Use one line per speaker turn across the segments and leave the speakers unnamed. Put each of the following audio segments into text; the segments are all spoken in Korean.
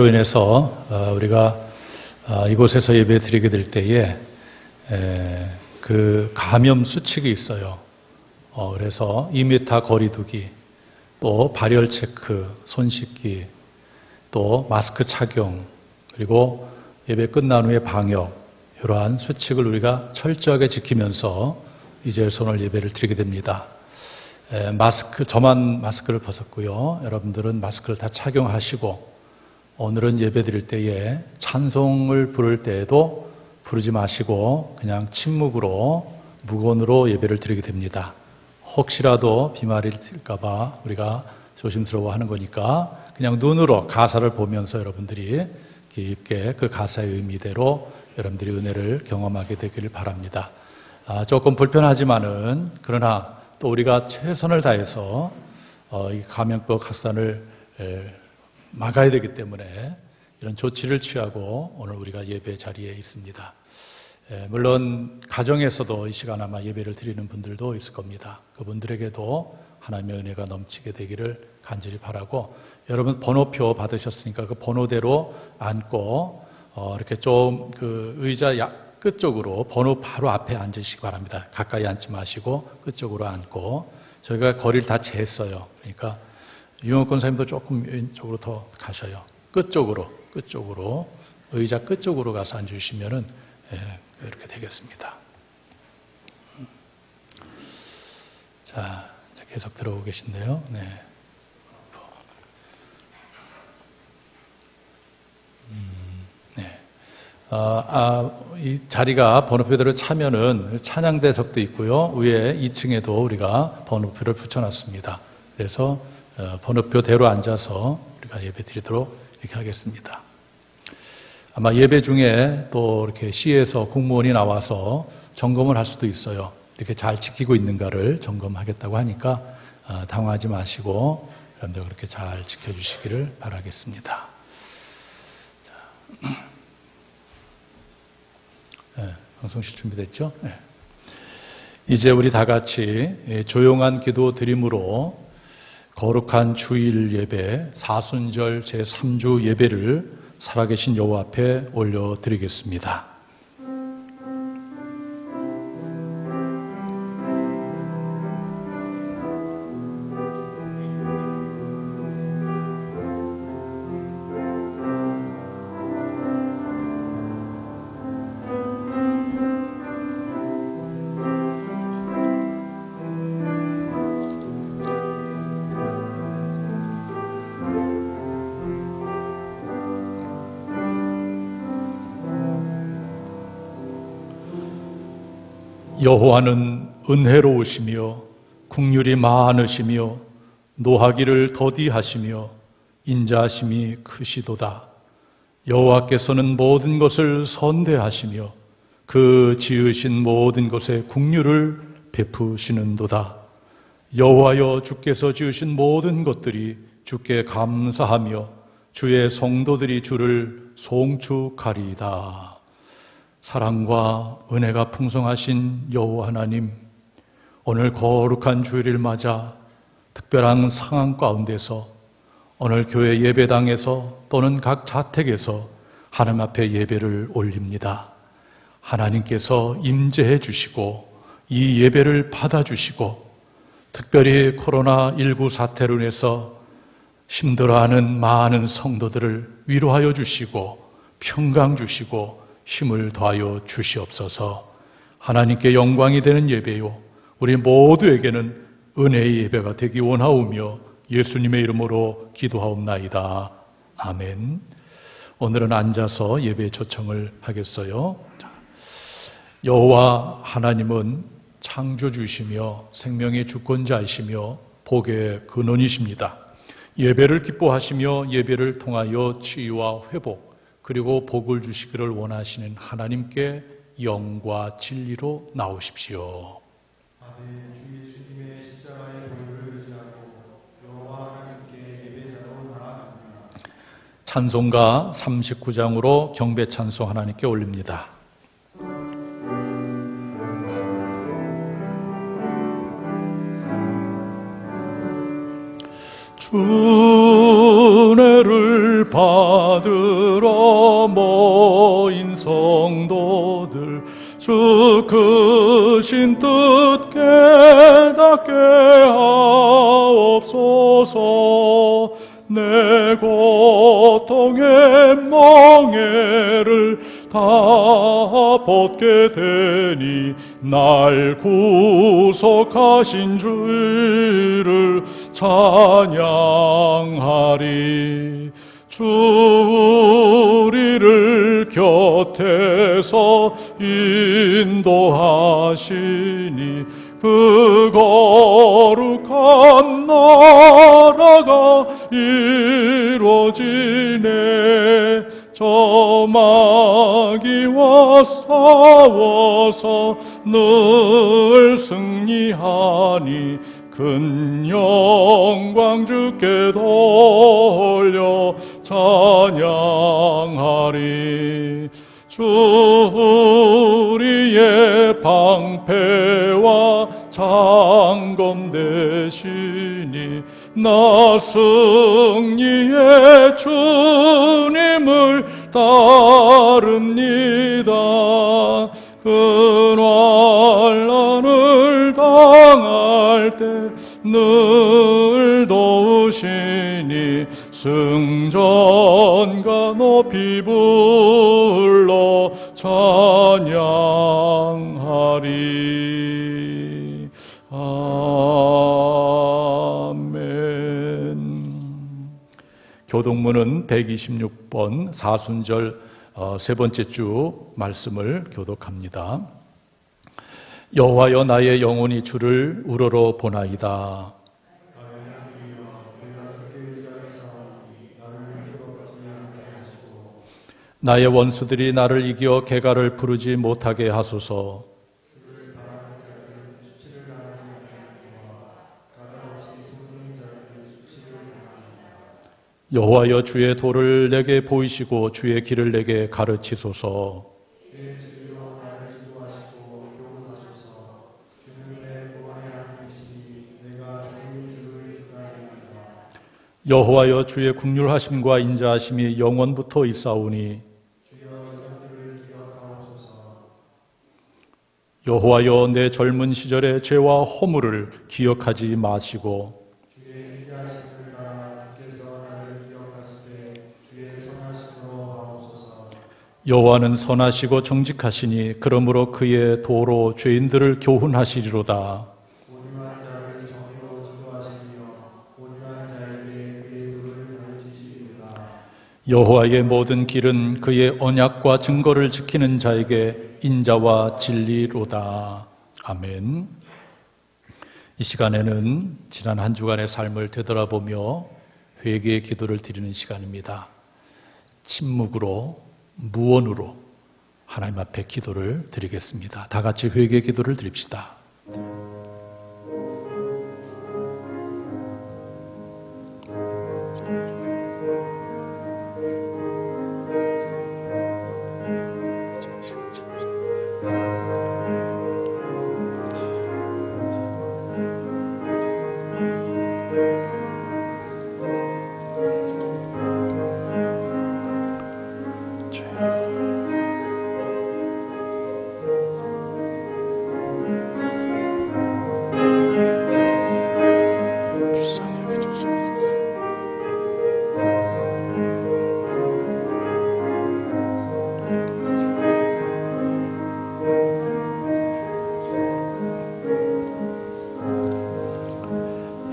로 인해서 우리가 이곳에서 예배 드리게 될 때에 그 감염 수칙이 있어요. 그래서 2m 거리 두기, 또 발열 체크, 손 씻기, 또 마스크 착용, 그리고 예배 끝난 후에 방역, 이러한 수칙을 우리가 철저하게 지키면서 이제 오늘 예배를 드리게 됩니다. 저만 마스크를 벗었고요. 여러분들은 마스크를 다 착용하시고, 오늘은 예배 드릴 때에 찬송을 부를 때에도 부르지 마시고 그냥 침묵으로 무건으로 예배를 드리게 됩니다. 혹시라도 비말이 들까봐 우리가 조심스러워 하는 거니까 그냥 눈으로 가사를 보면서 여러분들이 깊게 그 가사의 의미대로 여러분들이 은혜를 경험하게 되기를 바랍니다. 조금 불편하지만은 그러나 또 우리가 최선을 다해서 이 감염병 확산을 막아야 되기 때문에 이런 조치를 취하고 오늘 우리가 예배 자리에 있습니다. 물론 가정에서도 이 시간 아마 예배를 드리는 분들도 있을 겁니다. 그분들에게도 하나님의 은혜가 넘치게 되기를 간절히 바라고, 여러분 번호표 받으셨으니까 그 번호대로 앉고 이렇게 좀 그 의자 끝쪽으로 번호 바로 앞에 앉으시기 바랍니다. 가까이 앉지 마시고 끝쪽으로 앉고, 저희가 거리를 다 쟀어요. 그러니까 유영권 선생님도 조금 왼쪽으로 더 가셔요. 끝쪽으로 의자 끝쪽으로 가서 앉으시면은 이렇게 되겠습니다. 자, 이제 계속 들어오고 계신데요. 네. 네. 이 자리가 번호표대로 차면은 찬양대석도 있고요. 위에 2층에도 우리가 번호표를 붙여놨습니다. 그래서 번호표대로 앉아서 우리가 예배 드리도록 이렇게 하겠습니다. 아마 예배 중에 또 이렇게 시에서 공무원이 나와서 점검을 할 수도 있어요. 이렇게 잘 지키고 있는가를 점검하겠다고 하니까 당황하지 마시고 여러분들 그렇게 잘 지켜주시기를 바라겠습니다. 자, 네, 방송실 준비됐죠? 네. 이제 우리 다 같이 조용한 기도 드림으로 거룩한 주일 예배, 사순절 제3주 예배를 살아계신 여호와 앞에 올려드리겠습니다. 여호와는 은혜로우시며 긍휼이 많으시며 노하기를 더디하시며 인자하심이 크시도다. 여호와께서는 모든 것을 선대하시며 그 지으신 모든 것에 긍휼을 베푸시는도다. 여호와여, 주께서 지으신 모든 것들이 주께 감사하며 주의 성도들이 주를 송축하리이다. 사랑과 은혜가 풍성하신 여호와 하나님, 오늘 거룩한 주일을 맞아 특별한 상황 가운데서 오늘 교회 예배당에서 또는 각 자택에서 하나님 앞에 예배를 올립니다. 하나님께서 임재해 주시고 이 예배를 받아주시고, 특별히 코로나19 사태로 인해서 힘들어하는 많은 성도들을 위로하여 주시고 평강 주시고 힘을 더하여 주시옵소서. 하나님께 영광이 되는 예배요, 우리 모두에게는 은혜의 예배가 되기 원하오며 예수님의 이름으로 기도하옵나이다. 아멘. 오늘은 앉아서 예배 초청을 하겠어요. 여호와 하나님은 창조주시며 생명의 주권자이시며 복의 근원이십니다. 예배를 기뻐하시며 예배를 통하여 치유와 회복 그리고 복을 주시기를 원하시는 하나님께 영과 진리로 나오십시오.
아멘. 주 예수님의 십자가의 보혈을 의지하고 여호와 하나님께 예배자로 나아갑니다.
찬송가 39장으로 경배 찬송 하나님께 올립니다. 주 은혜를 받으리라. 들어 모인 성도들 주 크신 뜻 깨닫게 하옵소서. 내 고통의 멍에를 다 벗게 되니 날 구속하신 주를 찬양하리. 주 우리를 곁에서 인도하시니 그 거룩한 나라가 이루어지네. 저 마귀와 싸워서 늘 승리하니 큰 영광 주께 돌려 찬양하리. 주 우리의 방패와 장검 되시니 나 승리의 주님을 따릅니다. 그 환난을 당할 때 늘 도우시니 승전가 높이 불러 찬양하리. 아멘. 교독문은 126번 사순절 세 번째 주 말씀을 교독합니다. 여호와여 나의 영혼이 주를 우러러 보나이다. 나의 원수들이 나를 이겨 개가를 부르지 못하게 하소서. 여호와여 주의 도를 내게 보이시고 주의 길을 내게 가르치소서.
주의 진리로 나를 지도하시고 교훈하소서. 주는 내 구원의 하나님이시니 내가 종일 주를 기다립니다.
여호와여 주의 국률하심과 인자하심이 영원부터 있사오니
주여 이것들을 기억하옵소서.
여호와여 내 젊은 시절의 죄와 허물을 기억하지 마시고
주의 인자하심을 따라 주께서 나를 기억하시되 주의 선하심으로 하옵소서.
여호와는 선하시고 정직하시니 그러므로 그의 도로 죄인들을 교훈하시리로다.
온유한 자를 정의로 지도하시며 온유한 자에게 그의 도를 가르치시리로다.
여호와의 모든 길은 그의 언약과 증거를 지키는 자에게 인자와 진리로다. 아멘. 이 시간에는 지난 한 주간의 삶을 되돌아보며 회개의 기도를 드리는 시간입니다. 침묵으로, 무언으로 하나님 앞에 기도를 드리겠습니다. 다 같이 회개의 기도를 드립시다.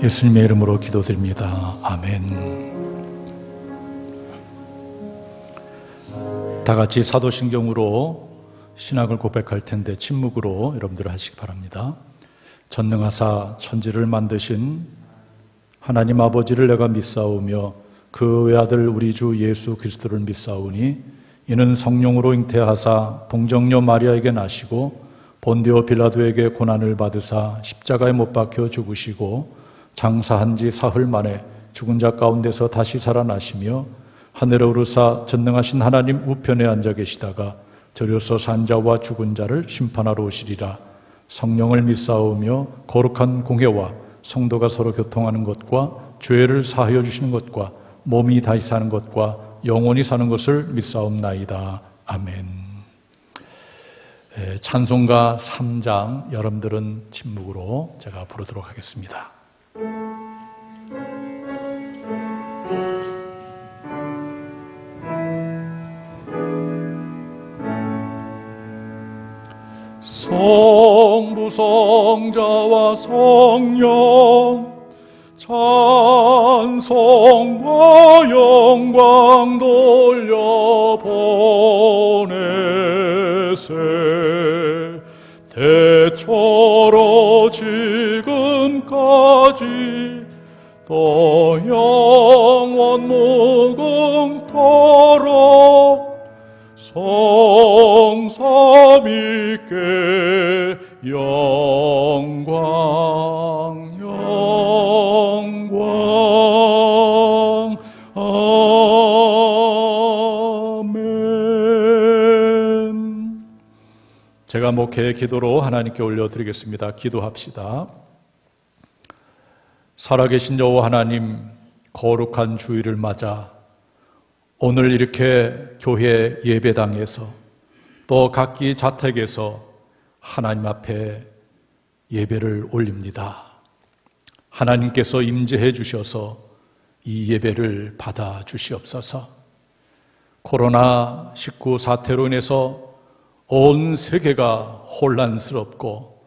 예수님의 이름으로 기도드립니다. 아멘. 다 같이 사도신경으로 신학을 고백할 텐데 침묵으로 여러분들 하시기 바랍니다. 전능하사 천지를 만드신 하나님 아버지를 내가 믿사오며 그 외아들 우리 주 예수 그리스도를 믿사오니 이는 성령으로 잉태하사 동정녀 마리아에게 나시고 본디오 빌라도에게 고난을 받으사 십자가에 못 박혀 죽으시고 장사한 지 사흘 만에 죽은 자 가운데서 다시 살아나시며 하늘에 오르사 전능하신 하나님 우편에 앉아 계시다가 저려서 산 자와 죽은 자를 심판하러 오시리라. 성령을 믿사오며 거룩한 공회와 성도가 서로 교통하는 것과 죄를 사하여 주시는 것과 몸이 다시 사는 것과 영원히 사는 것을 믿사옵나이다. 아멘. 찬송가 3장 여러분들은 침묵으로 제가 부르도록 하겠습니다. 성부 성자와 성령 찬송과 영광 돌려보내세 대초로 지금까지 또 영원 무궁토록 성삼위께 영광 아멘. 제가 목회의 기도로 하나님께 올려드리겠습니다. 기도합시다. 살아계신 여호와 하나님, 거룩한 주일을 맞아 오늘 이렇게 교회 예배당에서 또 각기 자택에서 하나님 앞에 예배를 올립니다. 하나님께서 임재해 주셔서 이 예배를 받아 주시옵소서. 코로나19 사태로 인해서 온 세계가 혼란스럽고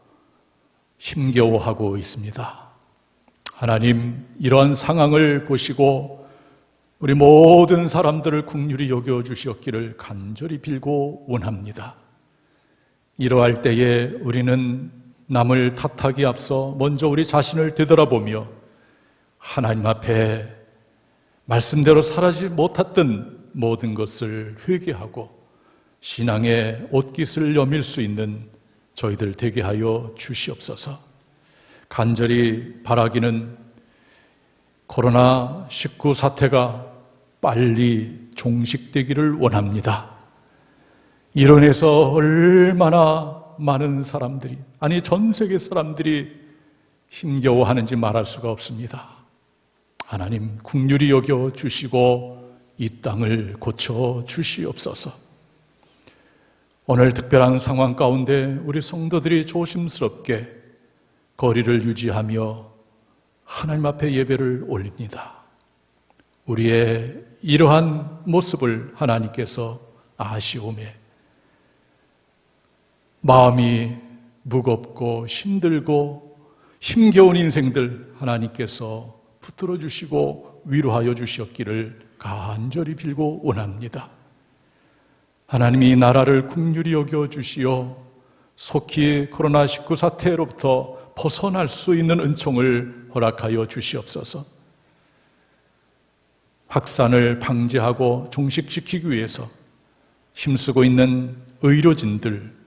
힘겨워하고 있습니다. 하나님, 이러한 상황을 보시고 우리 모든 사람들을 긍휼히 여겨 주시옵기를 간절히 빌고 원합니다. 이러할 때에 우리는 남을 탓하기 앞서 먼저 우리 자신을 되돌아보며 하나님 앞에 말씀대로 살아지 못했던 모든 것을 회개하고 신앙의 옷깃을 여밀 수 있는 저희들 되게 하여 주시옵소서. 간절히 바라기는 코로나19 사태가 빨리 종식되기를 원합니다. 이로 인해서 얼마나 많은 사람들이, 아니 전 세계 사람들이 힘겨워하는지 말할 수가 없습니다. 하나님 긍휼히 여겨 주시고 이 땅을 고쳐 주시옵소서. 오늘 특별한 상황 가운데 우리 성도들이 조심스럽게 거리를 유지하며 하나님 앞에 예배를 올립니다. 우리의 이러한 모습을 하나님께서 아시오매 마음이 무겁고 힘들고 힘겨운 인생들 하나님께서 붙들어 주시고 위로하여 주시옵기를 간절히 빌고 원합니다. 하나님이 나라를 긍휼히 여겨 주시어 속히 코로나19 사태로부터 벗어날 수 있는 은총을 허락하여 주시옵소서. 확산을 방지하고 종식시키기 위해서 힘쓰고 있는 의료진들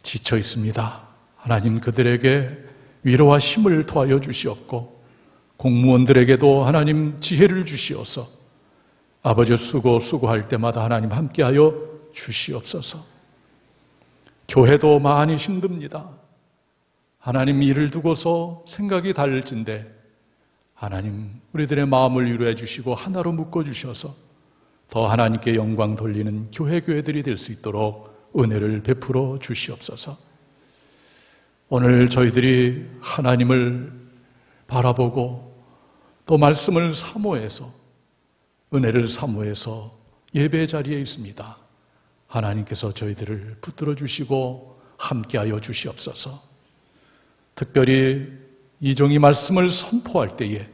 지쳐 있습니다. 하나님 그들에게 위로와 힘을 더하여 주시옵고 공무원들에게도 하나님 지혜를 주시어서 아버지 수고할 때마다 하나님 함께하여 주시옵소서. 교회도 많이 힘듭니다. 하나님 일을 두고서 생각이 다를진데 하나님 우리들의 마음을 위로해 주시고 하나로 묶어 주셔서 더 하나님께 영광 돌리는 교회들이 될 수 있도록 은혜를 베풀어 주시옵소서. 오늘 저희들이 하나님을 바라보고 또 말씀을 사모해서 은혜를 사모해서 예배 자리에 있습니다. 하나님께서 저희들을 붙들어 주시고 함께하여 주시옵소서. 특별히 이 종이 말씀을 선포할 때에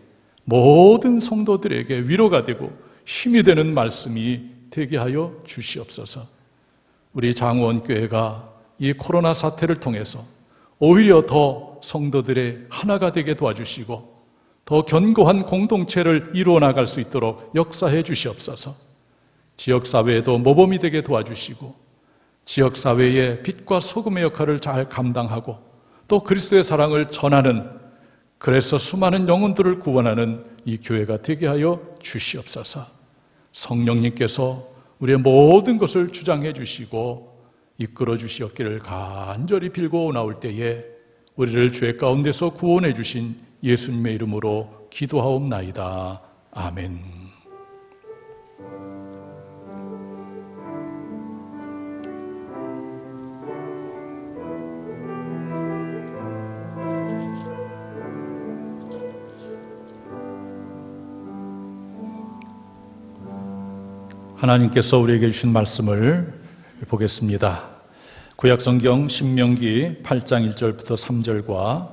모든 성도들에게 위로가 되고 힘이 되는 말씀이 되게 하여 주시옵소서. 우리 장원교회가 이 코로나 사태를 통해서 오히려 더 성도들의 하나가 되게 도와주시고 더 견고한 공동체를 이루어 나갈 수 있도록 역사해 주시옵소서. 지역사회에도 모범이 되게 도와주시고 지역사회의 빛과 소금의 역할을 잘 감당하고 또 그리스도의 사랑을 전하는, 그래서 수많은 영혼들을 구원하는 이 교회가 되게 하여 주시옵소서. 성령님께서 우리의 모든 것을 주장해 주시고 이끌어 주시옵기를 간절히 빌고 나올 때에 우리를 죄 가운데서 구원해 주신 예수님의 이름으로 기도하옵나이다. 아멘. 하나님께서 우리에게 주신 말씀을 보겠습니다. 구약성경 신명기 8장 1절부터 3절과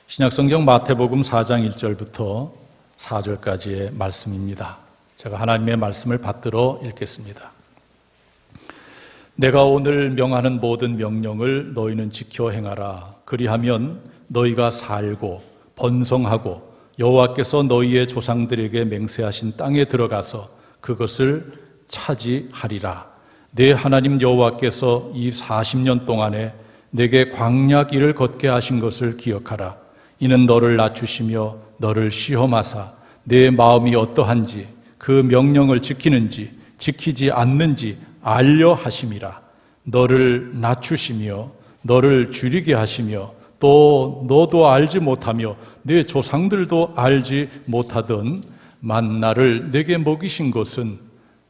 신약성경 마태복음 4장 1절부터 4절까지의 말씀입니다. 제가 하나님의 말씀을 받들어 읽겠습니다. 내가 오늘 명하는 모든 명령을 너희는 지켜 행하라. 그리하면 너희가 살고 번성하고 여호와께서 너희의 조상들에게 맹세하신 땅에 들어가서 그것을 차지하리라. 내 하나님 여호와께서 이 40년 동안에 내게 광야 길을 걷게 하신 것을 기억하라. 이는 너를 낮추시며 너를 시험하사 내 마음이 어떠한지 그 명령을 지키는지 지키지 않는지 알려 하심이라. 너를 낮추시며 너를 줄이게 하시며 또 너도 알지 못하며 내 조상들도 알지 못하던 만나를 내게 먹이신 것은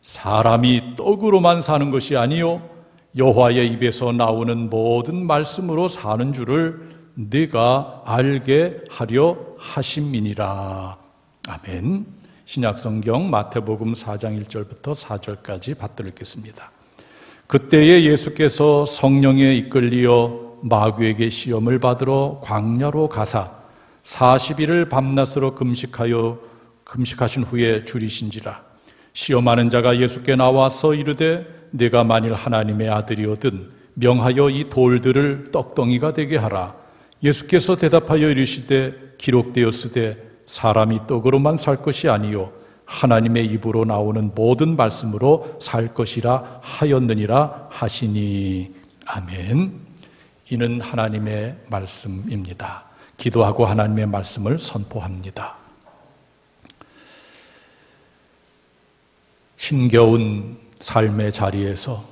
사람이 떡으로만 사는 것이 아니요 여호와의 입에서 나오는 모든 말씀으로 사는 줄을 네가 알게 하려 하심이니라. 아멘. 신약성경 마태복음 4장 1절부터 4절까지 받들어 읽겠습니다. 그때에 예수께서 성령에 이끌리어 마귀에게 시험을 받으러 광야로 가사 40일을 밤낮으로 금식하신 후에 줄이신지라. 시험하는 자가 예수께 나와서 이르되 내가 만일 하나님의 아들이거든 명하여 이 돌들을 떡덩이가 되게 하라. 예수께서 대답하여 이르시되 기록되었으되 사람이 떡으로만 살 것이 아니요 하나님의 입으로 나오는 모든 말씀으로 살 것이라 하였느니라 하시니. 아멘. 이는 하나님의 말씀입니다. 기도하고 하나님의 말씀을 선포합니다. 힘겨운 삶의 자리에서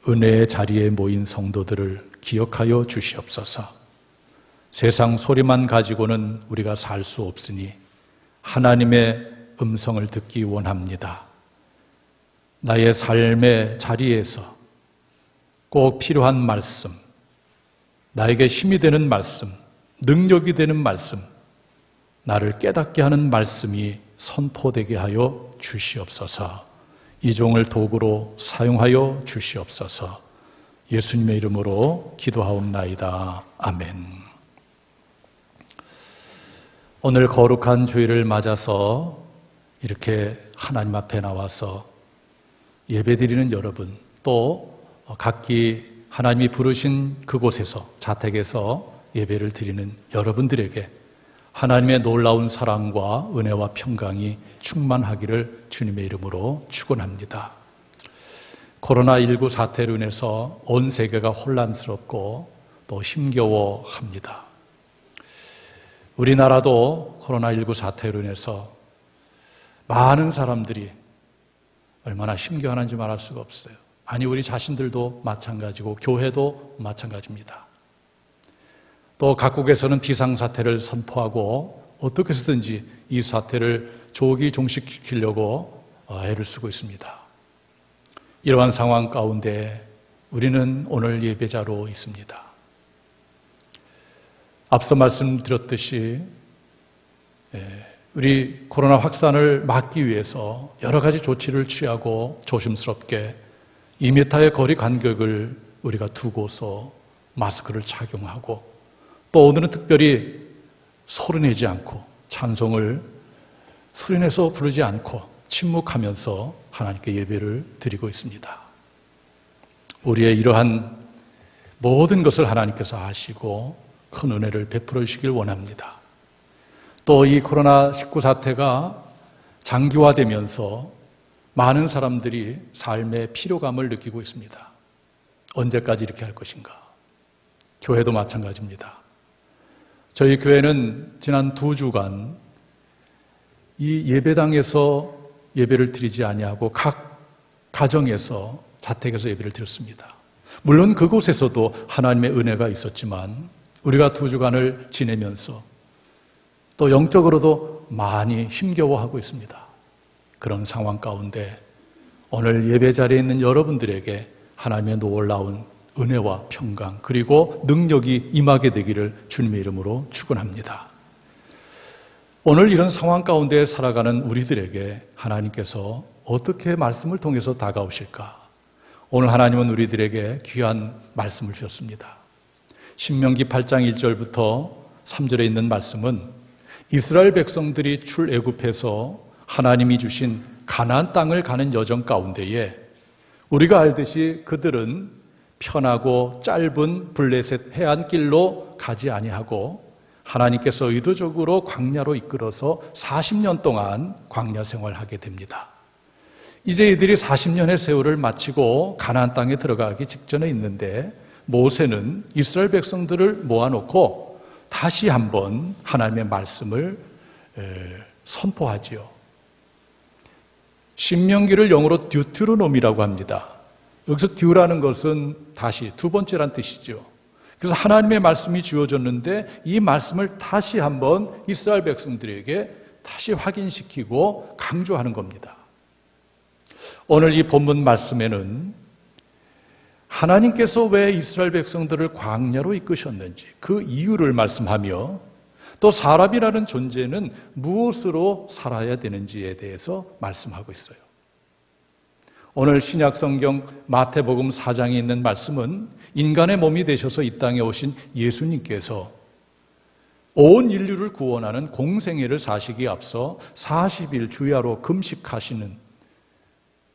은혜의 자리에 모인 성도들을 기억하여 주시옵소서. 세상 소리만 가지고는 우리가 살 수 없으니 하나님의 음성을 듣기 원합니다. 나의 삶의 자리에서 꼭 필요한 말씀, 나에게 힘이 되는 말씀, 능력이 되는 말씀, 나를 깨닫게 하는 말씀이 선포되게 하여 주시옵소서. 이 종을 도구로 사용하여 주시옵소서. 예수님의 이름으로 기도하옵나이다. 아멘. 오늘 거룩한 주일을 맞아서 이렇게 하나님 앞에 나와서 예배드리는 여러분, 또 각기 하나님이 부르신 그곳에서 자택에서 예배를 드리는 여러분들에게 하나님의 놀라운 사랑과 은혜와 평강이 충만하기를 주님의 이름으로 축원합니다. 코로나19 사태로 인해서 온 세계가 혼란스럽고 또 힘겨워합니다. 우리나라도 코로나19 사태로 인해서 많은 사람들이 얼마나 힘겨워하는지 말할 수가 없어요. 아니, 우리 자신들도 마찬가지고 교회도 마찬가지입니다. 또 각국에서는 비상사태를 선포하고 어떻게 해서든지 이 사태를 조기 종식시키려고 애를 쓰고 있습니다. 이러한 상황 가운데 우리는 오늘 예배자로 있습니다. 앞서 말씀드렸듯이 우리 코로나 확산을 막기 위해서 여러 가지 조치를 취하고 조심스럽게 2m의 거리 간격을 우리가 두고서 마스크를 착용하고 또 오늘은 특별히 소리내지 않고 찬송을 소리내서 부르지 않고 침묵하면서 하나님께 예배를 드리고 있습니다. 우리의 이러한 모든 것을 하나님께서 아시고 큰 은혜를 베풀어 주시길 원합니다. 또 이 코로나19 사태가 장기화되면서 많은 사람들이 삶의 피로감을 느끼고 있습니다. 언제까지 이렇게 할 것인가? 교회도 마찬가지입니다. 저희 교회는 지난 2주간 이 예배당에서 예배를 드리지 아니하고 각 가정에서 자택에서 예배를 드렸습니다. 물론 그곳에서도 하나님의 은혜가 있었지만 우리가 2주간을 지내면서 또 영적으로도 많이 힘겨워하고 있습니다. 그런 상황 가운데 오늘 예배 자리에 있는 여러분들에게 하나님의 놀라운 은혜와 평강 그리고 능력이 임하게 되기를 주님의 이름으로 축원합니다. 오늘 이런 상황 가운데 살아가는 우리들에게 하나님께서 어떻게 말씀을 통해서 다가오실까? 오늘 하나님은 우리들에게 귀한 말씀을 주셨습니다. 신명기 8장 1절부터 3절에 있는 말씀은 이스라엘 백성들이 출애굽해서 하나님이 주신 가나안 땅을 가는 여정 가운데에 우리가 알듯이 그들은 편하고 짧은 블레셋 해안길로 가지 아니하고 하나님께서 의도적으로 광야로 이끌어서 40년 동안 광야 생활하게 됩니다. 이제 이들이 40년의 세월을 마치고 가나안 땅에 들어가기 직전에 있는데 모세는 이스라엘 백성들을 모아놓고 다시 한번 하나님의 말씀을 선포하지요. 신명기를 영어로 듀트로노미라고 합니다. 여기서 듀라는 것은 다시, 두 번째란 뜻이죠. 그래서 하나님의 말씀이 주어졌는데 이 말씀을 다시 한번 이스라엘 백성들에게 다시 확인시키고 강조하는 겁니다. 오늘 이 본문 말씀에는 하나님께서 왜 이스라엘 백성들을 광야로 이끄셨는지 그 이유를 말씀하며 또 사람이라는 존재는 무엇으로 살아야 되는지에 대해서 말씀하고 있어요. 오늘 신약성경 마태복음 4장에 있는 말씀은 인간의 몸이 되셔서 이 땅에 오신 예수님께서 온 인류를 구원하는 공생애를 사시기에 앞서 40일 주야로 금식하시는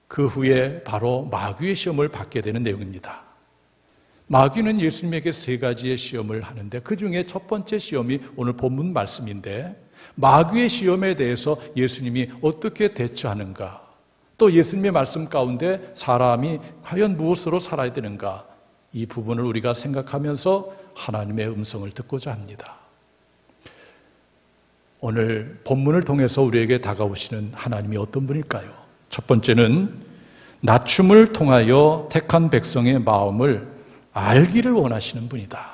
그 후에 바로 마귀의 시험을 받게 되는 내용입니다. 마귀는 예수님에게 세 가지의 시험을 하는데 그 중에 첫 번째 시험이 오늘 본문 말씀인데 마귀의 시험에 대해서 예수님이 어떻게 대처하는가, 또 예수님의 말씀 가운데 사람이 과연 무엇으로 살아야 되는가, 이 부분을 우리가 생각하면서 하나님의 음성을 듣고자 합니다. 오늘 본문을 통해서 우리에게 다가오시는 하나님이 어떤 분일까요? 첫 번째는 낮춤을 통하여 택한 백성의 마음을 알기를 원하시는 분이다.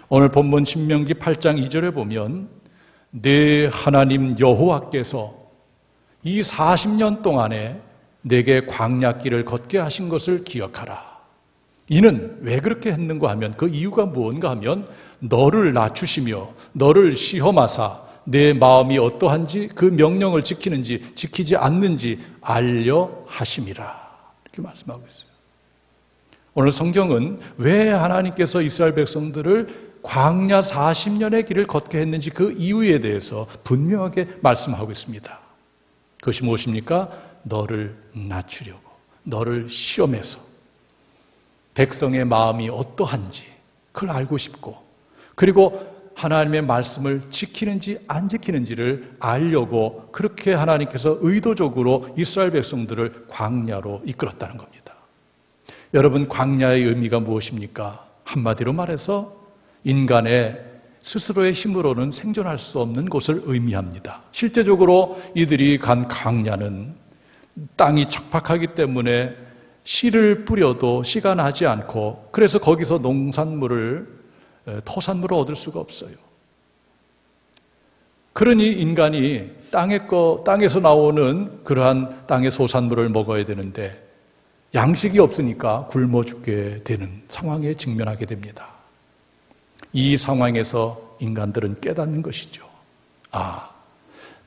오늘 본문 신명기 8장 2절에 보면 내 하나님 여호와께서 이 40년 동안에 내게 광야길을 걷게 하신 것을 기억하라. 이는 왜 그렇게 했는가 하면 그 이유가 무언가 하면 너를 낮추시며 너를 시험하사 내 마음이 어떠한지 그 명령을 지키는지 지키지 않는지 알려 하심이라. 이렇게 말씀하고 있어요. 오늘 성경은 왜 하나님께서 이스라엘 백성들을 광야 40년의 길을 걷게 했는지 그 이유에 대해서 분명하게 말씀하고 있습니다. 그것이 무엇입니까? 너를 낮추려고, 너를 시험해서 백성의 마음이 어떠한지 그걸 알고 싶고, 그리고 하나님의 말씀을 지키는지 안 지키는지를 알려고 그렇게 하나님께서 의도적으로 이스라엘 백성들을 광야로 이끌었다는 겁니다. 여러분, 광야의 의미가 무엇입니까? 한마디로 말해서 인간의 스스로의 힘으로는 생존할 수 없는 곳을 의미합니다. 실제적으로 이들이 간 광야는 땅이 척박하기 때문에 씨를 뿌려도 씨가 나지 않고, 그래서 거기서 토산물을 얻을 수가 없어요. 그러니 인간이 땅에서 나오는 그러한 땅의 소산물을 먹어야 되는데 양식이 없으니까 굶어 죽게 되는 상황에 직면하게 됩니다. 이 상황에서 인간들은 깨닫는 것이죠. 아,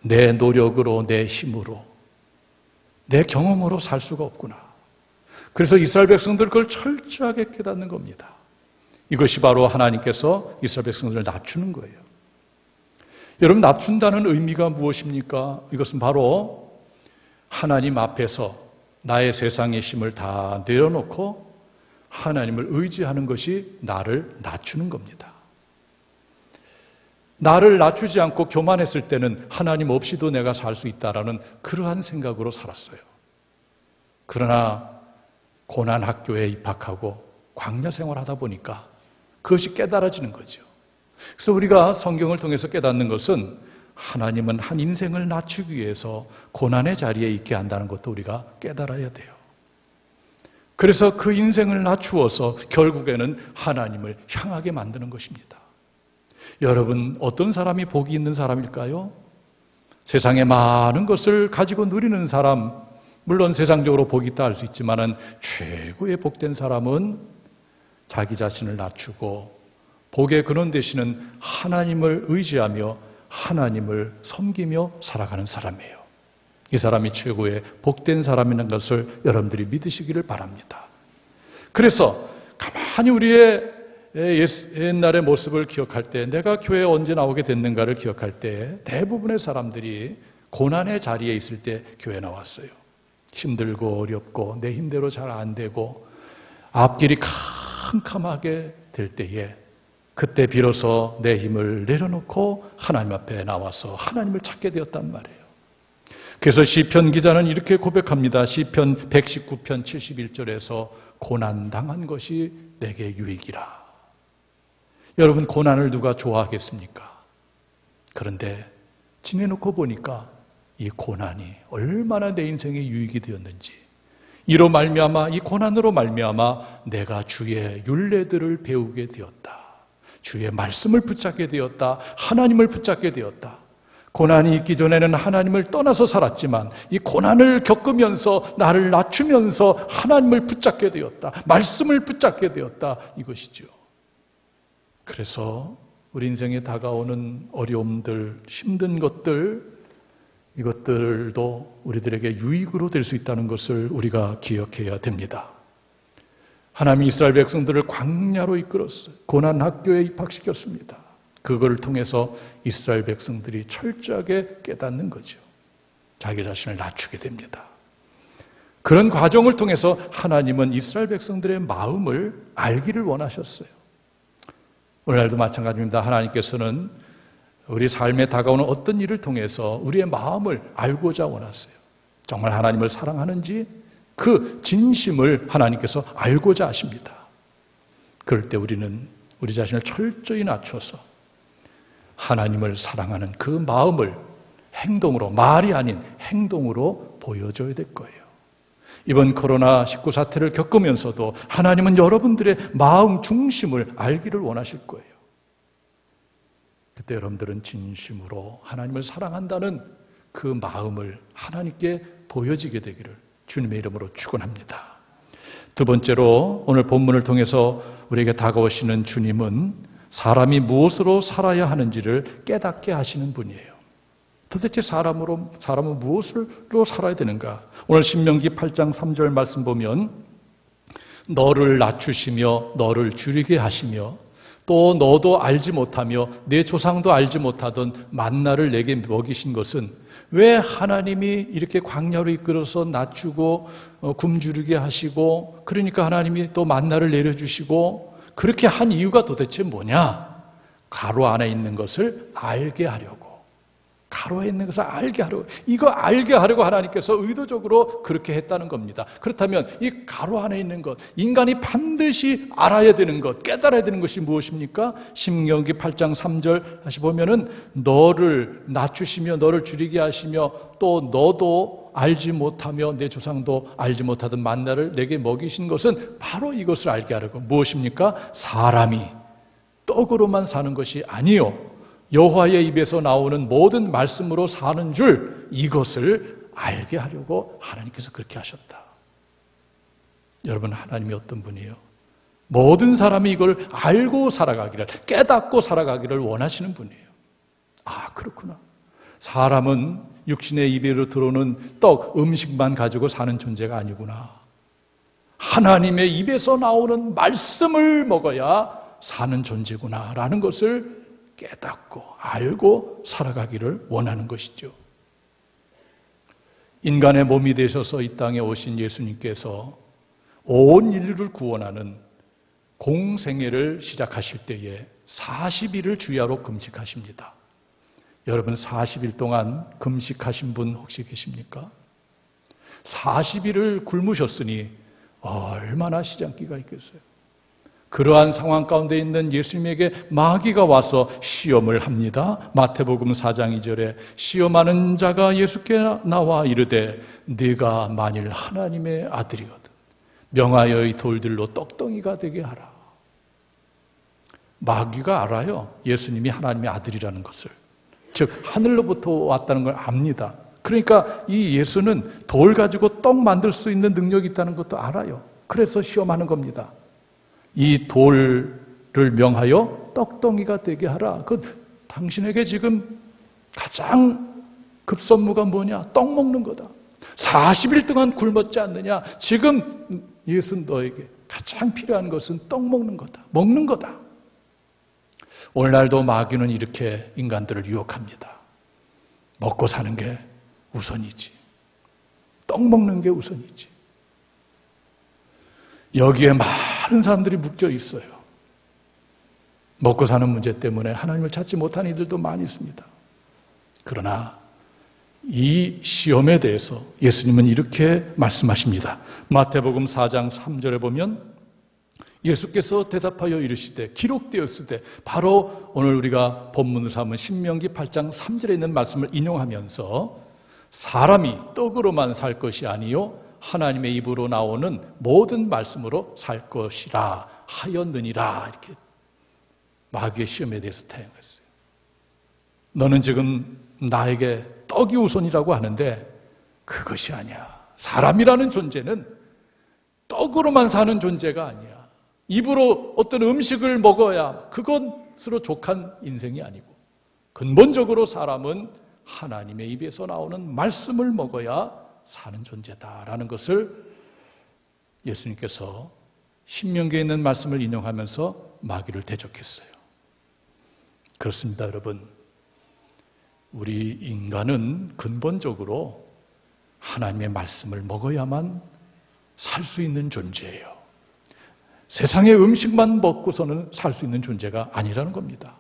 내 노력으로, 내 힘으로, 내 경험으로 살 수가 없구나. 그래서 이스라엘 백성들 그걸 철저하게 깨닫는 겁니다. 이것이 바로 하나님께서 이스라엘 백성들을 낮추는 거예요. 여러분, 낮춘다는 의미가 무엇입니까? 이것은 바로 하나님 앞에서 나의 세상의 힘을 다 내려놓고 하나님을 의지하는 것이 나를 낮추는 겁니다. 나를 낮추지 않고 교만했을 때는 하나님 없이도 내가 살 수 있다라는 그러한 생각으로 살았어요. 그러나 고난학교에 입학하고 광야 생활하다 보니까 그것이 깨달아지는 거죠. 그래서 우리가 성경을 통해서 깨닫는 것은 하나님은 한 인생을 낮추기 위해서 고난의 자리에 있게 한다는 것도 우리가 깨달아야 돼요. 그래서 그 인생을 낮추어서 결국에는 하나님을 향하게 만드는 것입니다. 여러분, 어떤 사람이 복이 있는 사람일까요? 세상에 많은 것을 가지고 누리는 사람, 물론 세상적으로 복이 있다 할 수 있지만 최고의 복된 사람은 자기 자신을 낮추고 복의 근원 되시는 하나님을 의지하며 하나님을 섬기며 살아가는 사람이에요. 이 사람이 최고의 복된 사람이라는 것을 여러분들이 믿으시기를 바랍니다. 그래서 가만히 우리의 옛날의 모습을 기억할 때, 내가 교회에 언제 나오게 됐는가를 기억할 때 대부분의 사람들이 고난의 자리에 있을 때 교회에 나왔어요. 힘들고 어렵고 내 힘대로 잘 안 되고 앞길이 캄캄하게 될 때에, 그때 비로소 내 힘을 내려놓고 하나님 앞에 나와서 하나님을 찾게 되었단 말이에요. 그래서 시편 기자는 이렇게 고백합니다. 시편 119편 71절에서 고난당한 것이 내게 유익이라. 여러분, 고난을 누가 좋아하겠습니까? 그런데 지내놓고 보니까 이 고난이 얼마나 내 인생에 유익이 되었는지, 이로 말미암아, 이 고난으로 말미암아 내가 주의 율례들을 배우게 되었다. 주의 말씀을 붙잡게 되었다. 하나님을 붙잡게 되었다. 고난이 있기 전에는 하나님을 떠나서 살았지만 이 고난을 겪으면서 나를 낮추면서 하나님을 붙잡게 되었다. 말씀을 붙잡게 되었다. 이것이죠. 그래서 우리 인생에 다가오는 어려움들, 힘든 것들, 이것들도 우리들에게 유익으로 될 수 있다는 것을 우리가 기억해야 됩니다. 하나님이 이스라엘 백성들을 광야로 이끌었어요. 고난 학교에 입학시켰습니다. 그걸 통해서 이스라엘 백성들이 철저하게 깨닫는 거죠. 자기 자신을 낮추게 됩니다. 그런 과정을 통해서 하나님은 이스라엘 백성들의 마음을 알기를 원하셨어요. 오늘날도 마찬가지입니다. 하나님께서는 우리 삶에 다가오는 어떤 일을 통해서 우리의 마음을 알고자 원하세요. 정말 하나님을 사랑하는지 그 진심을 하나님께서 알고자 하십니다. 그럴 때 우리는 우리 자신을 철저히 낮춰서 하나님을 사랑하는 그 마음을 행동으로, 말이 아닌 행동으로 보여줘야 될 거예요. 이번 코로나19 사태를 겪으면서도 하나님은 여러분들의 마음 중심을 알기를 원하실 거예요. 그때 여러분들은 진심으로 하나님을 사랑한다는 그 마음을 하나님께 보여지게 되기를 주님의 이름으로 축원합니다. 두 번째로 오늘 본문을 통해서 우리에게 다가오시는 주님은 사람이 무엇으로 살아야 하는지를 깨닫게 하시는 분이에요. 도대체 사람은 무엇으로 살아야 되는가? 오늘 신명기 8장 3절 말씀 보면 너를 낮추시며 너를 줄이게 하시며 또 너도 알지 못하며 내 조상도 알지 못하던 만나를 내게 먹이신 것은, 왜 하나님이 이렇게 광야로 이끌어서 낮추고 굶주리게 하시고, 그러니까 하나님이 또 만나를 내려주시고 그렇게 한 이유가 도대체 뭐냐? 가로 안에 있는 것을 알게 하려고, 가로에 있는 것을 알게 하려고, 이거 알게 하려고 하나님께서 의도적으로 그렇게 했다는 겁니다. 그렇다면 이 가로 안에 있는 것, 인간이 반드시 알아야 되는 것, 깨달아야 되는 것이 무엇입니까? 신명기 8장 3절 다시 보면은 너를 낮추시며 너를 줄이게 하시며 또 너도 알지 못하며 내 조상도 알지 못하던 만나를 내게 먹이신 것은 바로 이것을 알게 하려고. 무엇입니까? 사람이 떡으로만 사는 것이 아니요, 여호와의 입에서 나오는 모든 말씀으로 사는 줄, 이것을 알게 하려고 하나님께서 그렇게 하셨다. 여러분, 하나님이 어떤 분이에요? 모든 사람이 이걸 알고 살아가기를, 깨닫고 살아가기를 원하시는 분이에요. 아, 그렇구나. 사람은 육신의 입에로 들어오는 떡, 음식만 가지고 사는 존재가 아니구나. 하나님의 입에서 나오는 말씀을 먹어야 사는 존재구나 라는 것을 깨닫고 알고 살아가기를 원하는 것이죠. 인간의 몸이 되셔서 이 땅에 오신 예수님께서 온 인류를 구원하는 공생애를 시작하실 때에 40일을 주야로 금식하십니다. 여러분, 40일 동안 금식하신 분 혹시 계십니까? 40일을 굶으셨으니 얼마나 시장기가 있겠어요. 그러한 상황 가운데 있는 예수님에게 마귀가 와서 시험을 합니다. 마태복음 4장 2절에 시험하는 자가 예수께 나와 이르되 네가 만일 하나님의 아들이거든 명하여 이 돌들로 떡덩이가 되게 하라. 마귀가 알아요. 예수님이 하나님의 아들이라는 것을. 즉 하늘로부터 왔다는 걸 압니다. 그러니까 이 예수는 돌 가지고 떡 만들 수 있는 능력이 있다는 것도 알아요. 그래서 시험하는 겁니다. 이 돌을 명하여 떡덩이가 되게 하라. 그 당신에게 지금 가장 급선무가 뭐냐? 떡 먹는 거다. 40일 동안 굶었지 않느냐? 지금 예수 너에게 가장 필요한 것은 떡 먹는 거다. 먹는 거다. 오늘날도 마귀는 이렇게 인간들을 유혹합니다. 먹고 사는 게 우선이지. 떡 먹는 게 우선이지. 여기에 많은 사람들이 묶여 있어요. 먹고 사는 문제 때문에 하나님을 찾지 못하는 이들도 많이 있습니다. 그러나 이 시험에 대해서 예수님은 이렇게 말씀하십니다. 마태복음 4장 3절에 보면 예수께서 대답하여 이르시되 기록되었으되, 바로 오늘 우리가 본문으로 삼은 신명기 8장 3절에 있는 말씀을 인용하면서 사람이 떡으로만 살 것이 아니요 하나님의 입으로 나오는 모든 말씀으로 살 것이라 하였느니라. 이렇게 마귀의 시험에 대해서 태양했어요. 너는 지금 나에게 떡이 우선이라고 하는데 그것이 아니야. 사람이라는 존재는 떡으로만 사는 존재가 아니야. 입으로 어떤 음식을 먹어야 그것으로 족한 인생이 아니고, 근본적으로 사람은 하나님의 입에서 나오는 말씀을 먹어야 사는 존재다라는 것을 예수님께서 신명기에 있는 말씀을 인용하면서 마귀를 대적했어요. 그렇습니다, 여러분. 우리 인간은 근본적으로 하나님의 말씀을 먹어야만 살 수 있는 존재예요. 세상의 음식만 먹고서는 살 수 있는 존재가 아니라는 겁니다.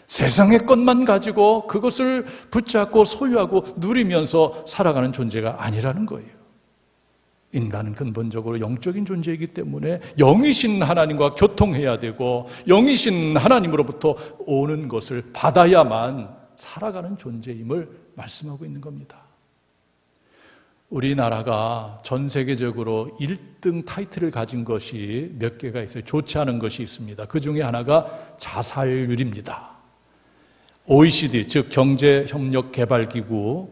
세상의 것만 가지고 그것을 붙잡고 소유하고 누리면서 살아가는 존재가 아니라는 거예요. 인간은 근본적으로 영적인 존재이기 때문에 영이신 하나님과 교통해야 되고 영이신 하나님으로부터 오는 것을 받아야만 살아가는 존재임을 말씀하고 있는 겁니다. 우리나라가 전 세계적으로 1등 타이틀을 가진 것이 몇 개가 있어요. 좋지 않은 것이 있습니다. 그 중에 하나가 자살률입니다. OECD, 즉 경제협력개발기구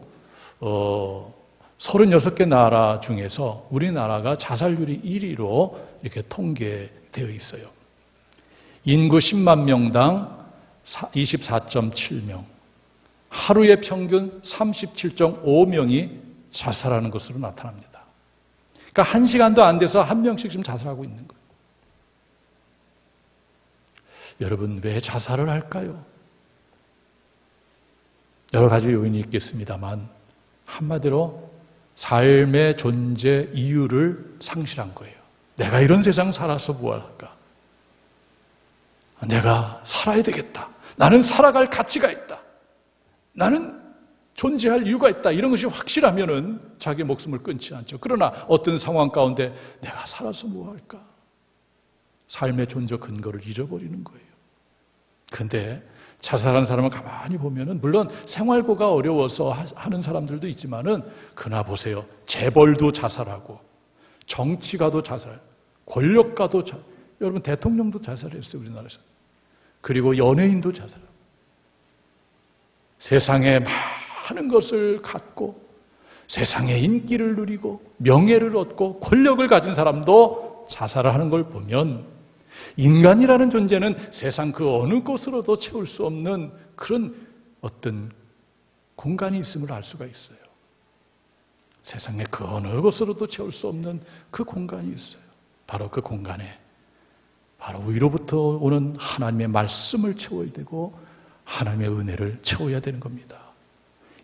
36개 나라 중에서 우리나라가 자살률이 1위로 이렇게 통계되어 있어요. 인구 10만 명당 24.7명, 하루에 평균 37.5명이 자살하는 것으로 나타납니다. 그러니까 1시간도 안 돼서 한 명씩 지금 자살하고 있는 거예요. 여러분, 왜 자살을 할까요? 여러 가지 요인이 있겠습니다만 한마디로 삶의 존재 이유를 상실한 거예요. 내가 이런 세상 살아서 뭘 할까? 내가 살아야 되겠다. 나는 살아갈 가치가 있다. 나는 존재할 이유가 있다. 이런 것이 확실하면은 자기 목숨을 끊지 않죠. 그러나 어떤 상황 가운데 내가 살아서 뭐 할까? 삶의 존재 근거를 잃어버리는 거예요. 근데 자살한 사람을 가만히 보면은 물론 생활고가 어려워서 하는 사람들도 있지만은 그나 보세요. 재벌도 자살하고 정치가도 자살, 권력가도 여러분 대통령도 자살했어요, 우리나라에서. 그리고 연예인도 자살하고. 세상에 많은 것을 갖고 세상의 인기를 누리고 명예를 얻고 권력을 가진 사람도 자살을 하는 걸 보면 인간이라는 존재는 세상 그 어느 곳으로도 채울 수 없는 그런 어떤 공간이 있음을 알 수가 있어요. 세상의 그 어느 곳으로도 채울 수 없는 그 공간이 있어요. 바로 그 공간에 바로 위로부터 오는 하나님의 말씀을 채워야 되고 하나님의 은혜를 채워야 되는 겁니다.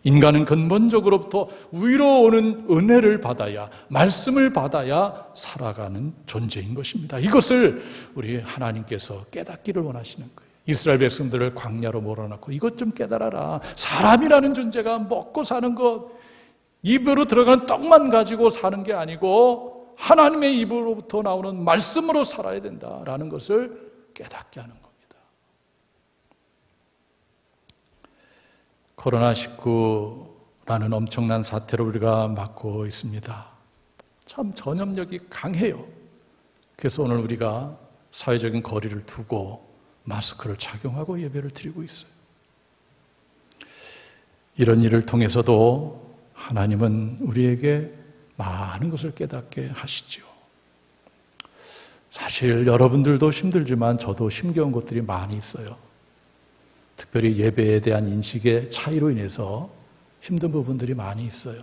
인간은 근본적으로부터 위로 오는 은혜를 받아야, 말씀을 받아야 살아가는 존재인 것입니다. 이것을 우리 하나님께서 깨닫기를 원하시는 거예요. 이스라엘 백성들을 광야로 몰아넣고 이것 좀 깨달아라. 사람이라는 존재가 먹고 사는 것, 입으로 들어가는 떡만 가지고 사는 게 아니고 하나님의 입으로부터 나오는 말씀으로 살아야 된다라는 것을 깨닫게 하는 겁니다. 코로나19라는 엄청난 사태를 우리가 맞고 있습니다. 참 전염력이 강해요. 그래서 오늘 우리가 사회적인 거리를 두고 마스크를 착용하고 예배를 드리고 있어요. 이런 일을 통해서도 하나님은 우리에게 많은 것을 깨닫게 하시죠. 사실 여러분들도 힘들지만 저도 힘겨운 것들이 많이 있어요. 특별히 예배에 대한 인식의 차이로 인해서 힘든 부분들이 많이 있어요.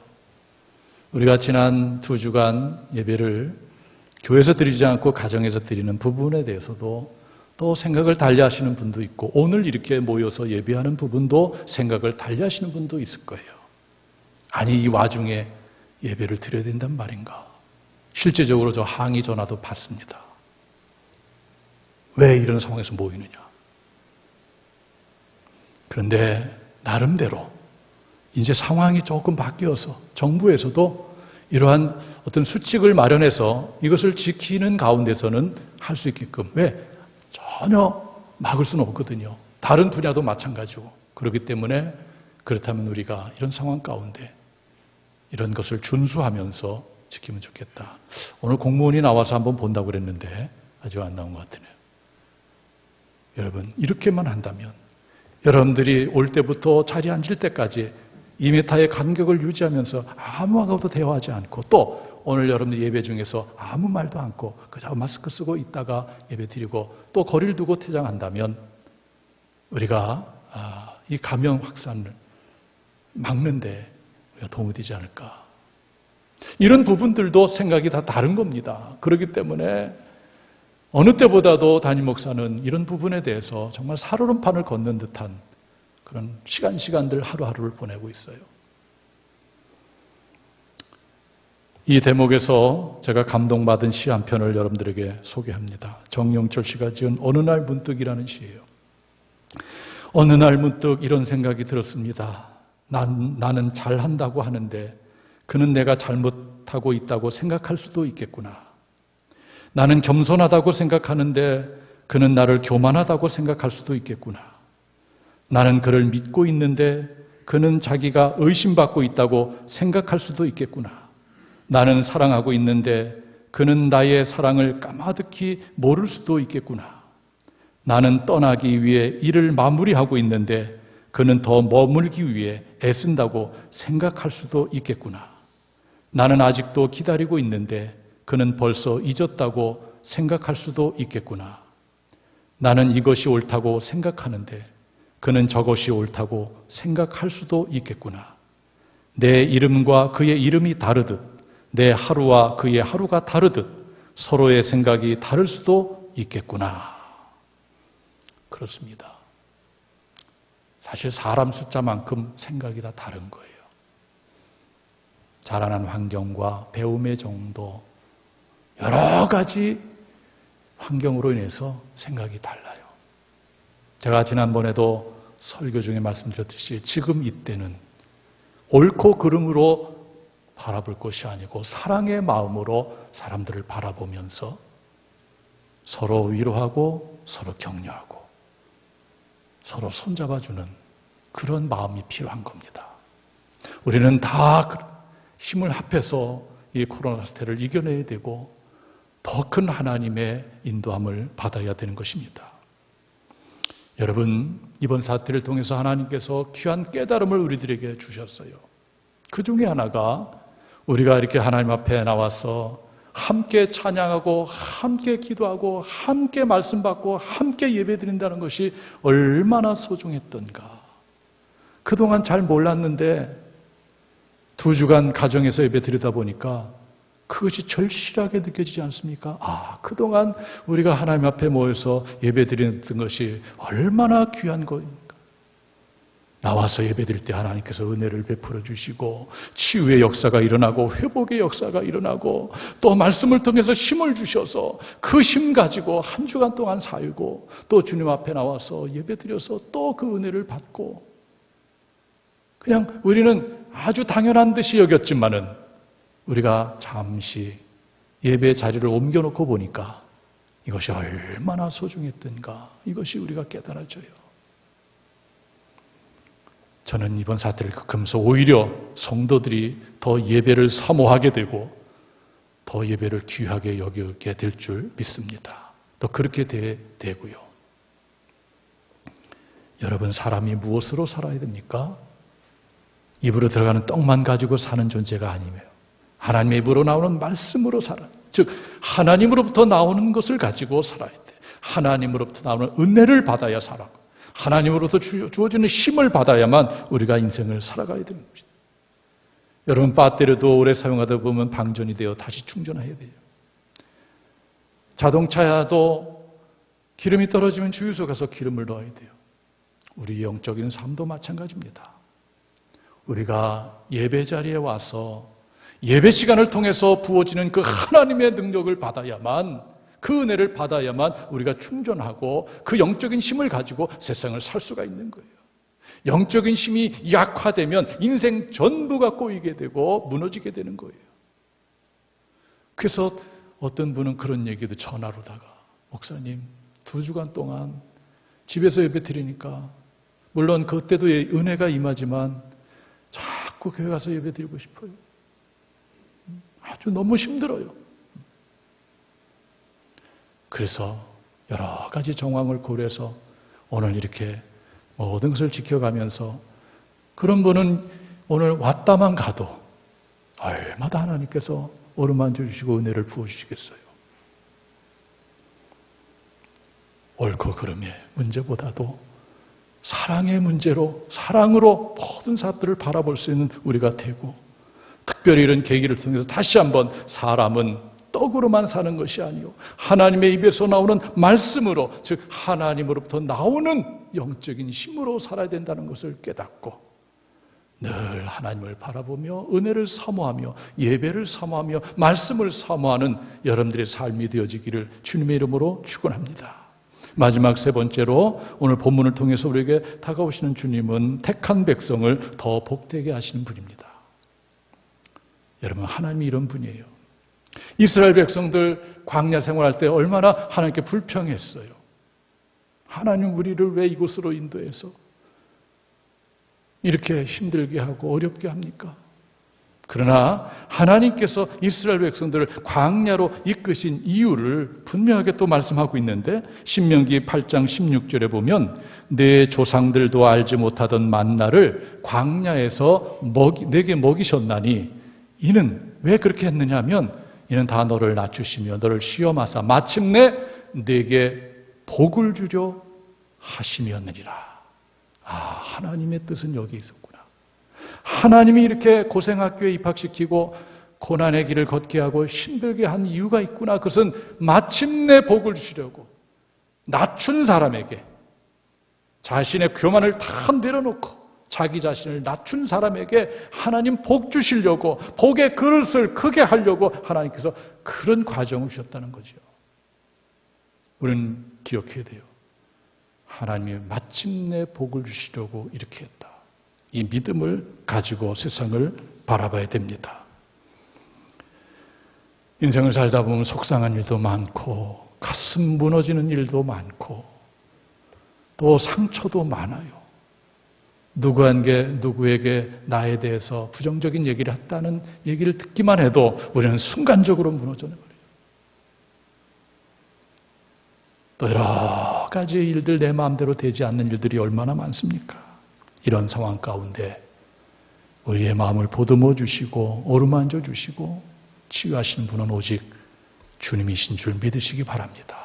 우리가 지난 2주간 예배를 교회에서 드리지 않고 가정에서 드리는 부분에 대해서도 또 생각을 달리하시는 분도 있고, 오늘 이렇게 모여서 예배하는 부분도 생각을 달리하시는 분도 있을 거예요. 아니, 이 와중에 예배를 드려야 된단 말인가? 실제적으로 저 항의 전화도 받습니다. 왜 이런 상황에서 모이느냐? 그런데 나름대로 이제 상황이 조금 바뀌어서 정부에서도 이러한 어떤 수칙을 마련해서 이것을 지키는 가운데서는 할 수 있게끔, 왜? 전혀 막을 수는 없거든요. 다른 분야도 마찬가지고. 그렇기 때문에 그렇다면 우리가 이런 상황 가운데 이런 것을 준수하면서 지키면 좋겠다. 오늘 공무원이 나와서 한번 본다고 그랬는데 아직 안 나온 것 같으네요. 여러분, 이렇게만 한다면 여러분들이 올 때부터 자리에 앉을 때까지 2m의 간격을 유지하면서 아무하고도 대화하지 않고, 또 오늘 여러분들 예배 중에서 아무 말도 않고 그저 마스크 쓰고 있다가 예배 드리고 또 거리를 두고 퇴장한다면 우리가 이 감염 확산을 막는데 우리가 도움이 되지 않을까. 이런 부분들도 생각이 다 다른 겁니다. 그렇기 때문에 어느 때보다도 담임 목사는 이런 부분에 대해서 정말 살얼음판을 걷는 듯한 그런 시간들 하루하루를 보내고 있어요. 이 대목에서 제가 감동받은 시 한 편을 여러분들에게 소개합니다. 정영철 씨가 지은 어느 날 문득이라는 시예요. 어느 날 문득 이런 생각이 들었습니다. 나는 잘한다고 하는데 그는 내가 잘못하고 있다고 생각할 수도 있겠구나. 나는 겸손하다고 생각하는데 그는 나를 교만하다고 생각할 수도 있겠구나. 나는 그를 믿고 있는데 그는 자기가 의심받고 있다고 생각할 수도 있겠구나. 나는 사랑하고 있는데 그는 나의 사랑을 까마득히 모를 수도 있겠구나. 나는 떠나기 위해 일을 마무리하고 있는데 그는 더 머물기 위해 애쓴다고 생각할 수도 있겠구나. 나는 아직도 기다리고 있는데 그는 벌써 잊었다고 생각할 수도 있겠구나. 나는 이것이 옳다고 생각하는데 그는 저것이 옳다고 생각할 수도 있겠구나. 내 이름과 그의 이름이 다르듯 내 하루와 그의 하루가 다르듯 서로의 생각이 다를 수도 있겠구나. 그렇습니다. 사실 사람 숫자만큼 생각이 다 다른 거예요. 자라난 환경과 배움의 정도, 여러 가지 환경으로 인해서 생각이 달라요. 제가 지난번에도 설교 중에 말씀드렸듯이 지금 이때는 옳고 그름으로 바라볼 것이 아니고 사랑의 마음으로 사람들을 바라보면서 서로 위로하고 서로 격려하고 서로 손잡아주는 그런 마음이 필요한 겁니다. 우리는 다 힘을 합해서 이 코로나 사태를 이겨내야 되고 더 큰 하나님의 인도함을 받아야 되는 것입니다. 여러분, 이번 사태를 통해서 하나님께서 귀한 깨달음을 우리들에게 주셨어요. 그 중에 하나가 우리가 이렇게 하나님 앞에 나와서 함께 찬양하고 함께 기도하고 함께 말씀 받고 함께 예배드린다는 것이 얼마나 소중했던가. 그동안 잘 몰랐는데 2주간 가정에서 예배드리다 보니까 그것이 절실하게 느껴지지 않습니까? 그동안 우리가 하나님 앞에 모여서 예배드리는 것이 얼마나 귀한 것입니까? 나와서 예배드릴 때 하나님께서 은혜를 베풀어 주시고 치유의 역사가 일어나고 회복의 역사가 일어나고 또 말씀을 통해서 힘을 주셔서 그 힘 가지고 한 주간 동안 살고 또 주님 앞에 나와서 예배드려서 또 그 은혜를 받고, 그냥 우리는 아주 당연한 듯이 여겼지만은 우리가 잠시 예배 자리를 옮겨놓고 보니까 이것이 얼마나 소중했던가, 이것이 우리가 깨달아져요. 저는 이번 사태를 겪으면서 오히려 성도들이 더 예배를 사모하게 되고 더 예배를 귀하게 여기게 될 줄 믿습니다. 또 그렇게 되고요. 여러분, 사람이 무엇으로 살아야 됩니까? 입으로 들어가는 떡만 가지고 사는 존재가 아니며 하나님의 입으로 나오는 말씀으로 살아. 즉 하나님으로부터 나오는 것을 가지고 살아야 돼. 하나님으로부터 나오는 은혜를 받아야 살아. 하나님으로부터 주어지는 힘을 받아야만 우리가 인생을 살아가야 되는 것입니다. 여러분, 배터리도 오래 사용하다 보면 방전이 되어 다시 충전해야 돼요. 자동차도 기름이 떨어지면 주유소 가서 기름을 넣어야 돼요. 우리 영적인 삶도 마찬가지입니다. 우리가 예배 자리에 와서 예배 시간을 통해서 부어지는 그 하나님의 능력을 받아야만, 그 은혜를 받아야만 우리가 충전하고 그 영적인 힘을 가지고 세상을 살 수가 있는 거예요. 영적인 힘이 약화되면 인생 전부가 꼬이게 되고 무너지게 되는 거예요. 그래서 어떤 분은 그런 얘기도 전화로다가, 목사님 2주간 동안 집에서 예배 드리니까 물론 그때도 은혜가 임하지만 자꾸 교회 가서 예배 드리고 싶어요. 아주 너무 힘들어요. 그래서 여러 가지 정황을 고려해서 오늘 이렇게 모든 것을 지켜가면서, 그런 분은 오늘 왔다만 가도 얼마나 하나님께서 어루만져 주시고 은혜를 부어주시겠어요. 옳고 그름의 문제보다도 사랑의 문제로, 사랑으로 모든 사람들을 바라볼 수 있는 우리가 되고, 특별히 이런 계기를 통해서 다시 한번 사람은 떡으로만 사는 것이 아니요 하나님의 입에서 나오는 말씀으로, 즉 하나님으로부터 나오는 영적인 힘으로 살아야 된다는 것을 깨닫고 늘 하나님을 바라보며 은혜를 사모하며 예배를 사모하며 말씀을 사모하는 여러분들의 삶이 되어지기를 주님의 이름으로 축원합니다. 마지막 세 번째로, 오늘 본문을 통해서 우리에게 다가오시는 주님은 택한 백성을 더 복되게 하시는 분입니다. 여러분, 하나님이 이런 분이에요. 이스라엘 백성들 광야 생활할 때 얼마나 하나님께 불평했어요. 하나님, 우리를 왜 이곳으로 인도해서 이렇게 힘들게 하고 어렵게 합니까? 그러나 하나님께서 이스라엘 백성들을 광야로 이끄신 이유를 분명하게 또 말씀하고 있는데, 신명기 8장 16절에 보면 내 조상들도 알지 못하던 만나를 광야에서 내게 먹이셨나니, 이는 왜 그렇게 했느냐 하면 이는 다 너를 낮추시며 너를 시험하사 마침내 내게 복을 주려 하심이었느니라. 하나님의 뜻은 여기 있었구나. 하나님이 이렇게 고생학교에 입학시키고 고난의 길을 걷게 하고 힘들게 한 이유가 있구나. 그것은 마침내 복을 주시려고, 낮춘 사람에게, 자신의 교만을 다 내려놓고 자기 자신을 낮춘 사람에게 하나님 복 주시려고, 복의 그릇을 크게 하려고 하나님께서 그런 과정을 주셨다는 거죠. 우리는 기억해야 돼요. 하나님이 마침내 복을 주시려고 이렇게 했다. 이 믿음을 가지고 세상을 바라봐야 됩니다. 인생을 살다 보면 속상한 일도 많고 가슴 무너지는 일도 많고 또 상처도 많아요. 누구에게 나에 대해서 부정적인 얘기를 했다는 얘기를 듣기만 해도 우리는 순간적으로 무너져버려요. 또 여러 가지 일들, 내 마음대로 되지 않는 일들이 얼마나 많습니까? 이런 상황 가운데 우리의 마음을 보듬어 주시고 어루만져 주시고 치유하시는 분은 오직 주님이신 줄 믿으시기 바랍니다.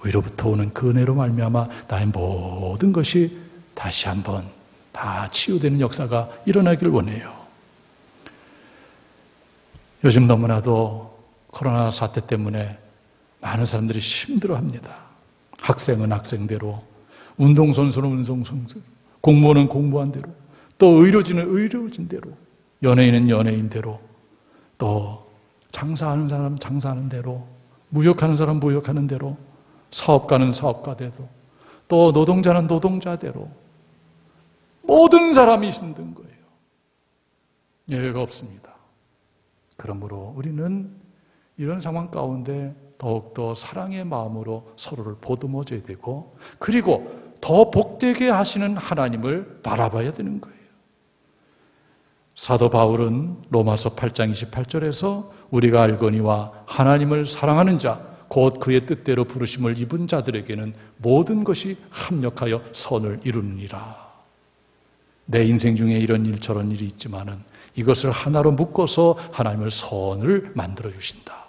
위로부터 오는 그 은혜로 말미암아 나의 모든 것이 다시 한번 다 치유되는 역사가 일어나길 원해요. 요즘 너무나도 코로나 사태 때문에 많은 사람들이 힘들어합니다. 학생은 학생대로, 운동선수는 운동선수, 공무원은 공무원 대로, 또 의료진은 의료진대로, 연예인은 연예인대로, 또 장사하는 사람 장사하는 대로, 무역하는 사람 무역하는 대로, 사업가는 사업가대로, 또 노동자는 노동자대로 모든 사람이 힘든 거예요. 예외가 없습니다. 그러므로 우리는 이런 상황 가운데 더욱더 사랑의 마음으로 서로를 보듬어줘야 되고, 그리고 더 복되게 하시는 하나님을 바라봐야 되는 거예요. 사도 바울은 로마서 8장 28절에서 우리가 알거니와 하나님을 사랑하는 자 곧 그의 뜻대로 부르심을 입은 자들에게는 모든 것이 합력하여 선을 이루느니라. 내 인생 중에 이런 일 저런 일이 있지만은 이것을 하나로 묶어서 하나님을 선을 만들어 주신다.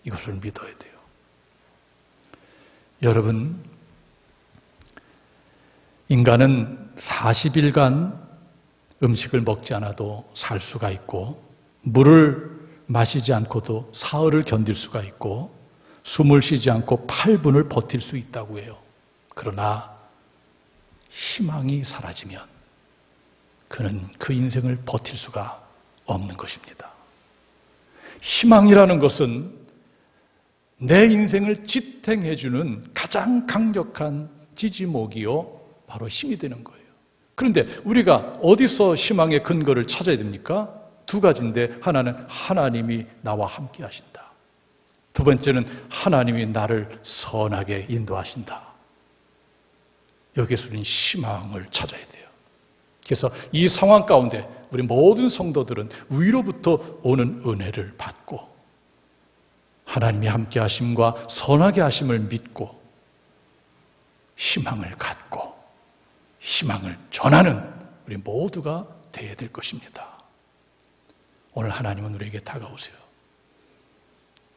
이것을 믿어야 돼요. 여러분, 인간은 40일간 음식을 먹지 않아도 살 수가 있고, 물을 마시지 않고도 사흘을 견딜 수가 있고, 숨을 쉬지 않고 8분을 버틸 수 있다고 해요. 그러나 희망이 사라지면 그는 그 인생을 버틸 수가 없는 것입니다. 희망이라는 것은 내 인생을 지탱해주는 가장 강력한 지지목이요, 바로 힘이 되는 거예요. 그런데 우리가 어디서 희망의 근거를 찾아야 됩니까? 두 가지인데, 하나는 하나님이 나와 함께 하신다. 두 번째는 하나님이 나를 선하게 인도하신다. 여기에서 우리는 희망을 찾아야 돼요. 그래서 이 상황 가운데 우리 모든 성도들은 위로부터 오는 은혜를 받고, 하나님이 함께 하심과 선하게 하심을 믿고, 희망을 갖고 희망을 전하는 우리 모두가 되어야 될 것입니다. 오늘 하나님은 우리에게 다가오세요.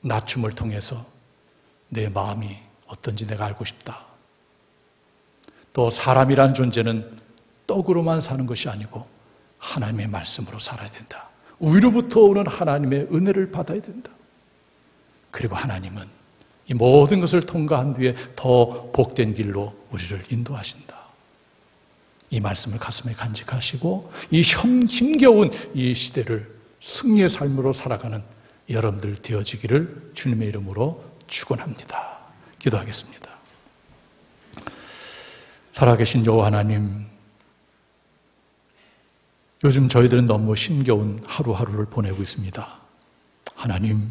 낮춤을 통해서 내 마음이 어떤지 내가 알고 싶다. 또 사람이란 존재는 떡으로만 사는 것이 아니고 하나님의 말씀으로 살아야 된다. 위로부터 오는 하나님의 은혜를 받아야 된다. 그리고 하나님은 이 모든 것을 통과한 뒤에 더 복된 길로 우리를 인도하신다. 이 말씀을 가슴에 간직하시고 이 힘겨운 이 시대를 승리의 삶으로 살아가는 여러분들 되어지기를 주님의 이름으로 축원합니다. 기도하겠습니다. 살아계신 여호와 하나님, 요즘 저희들은 너무 힘겨운 하루하루를 보내고 있습니다. 하나님,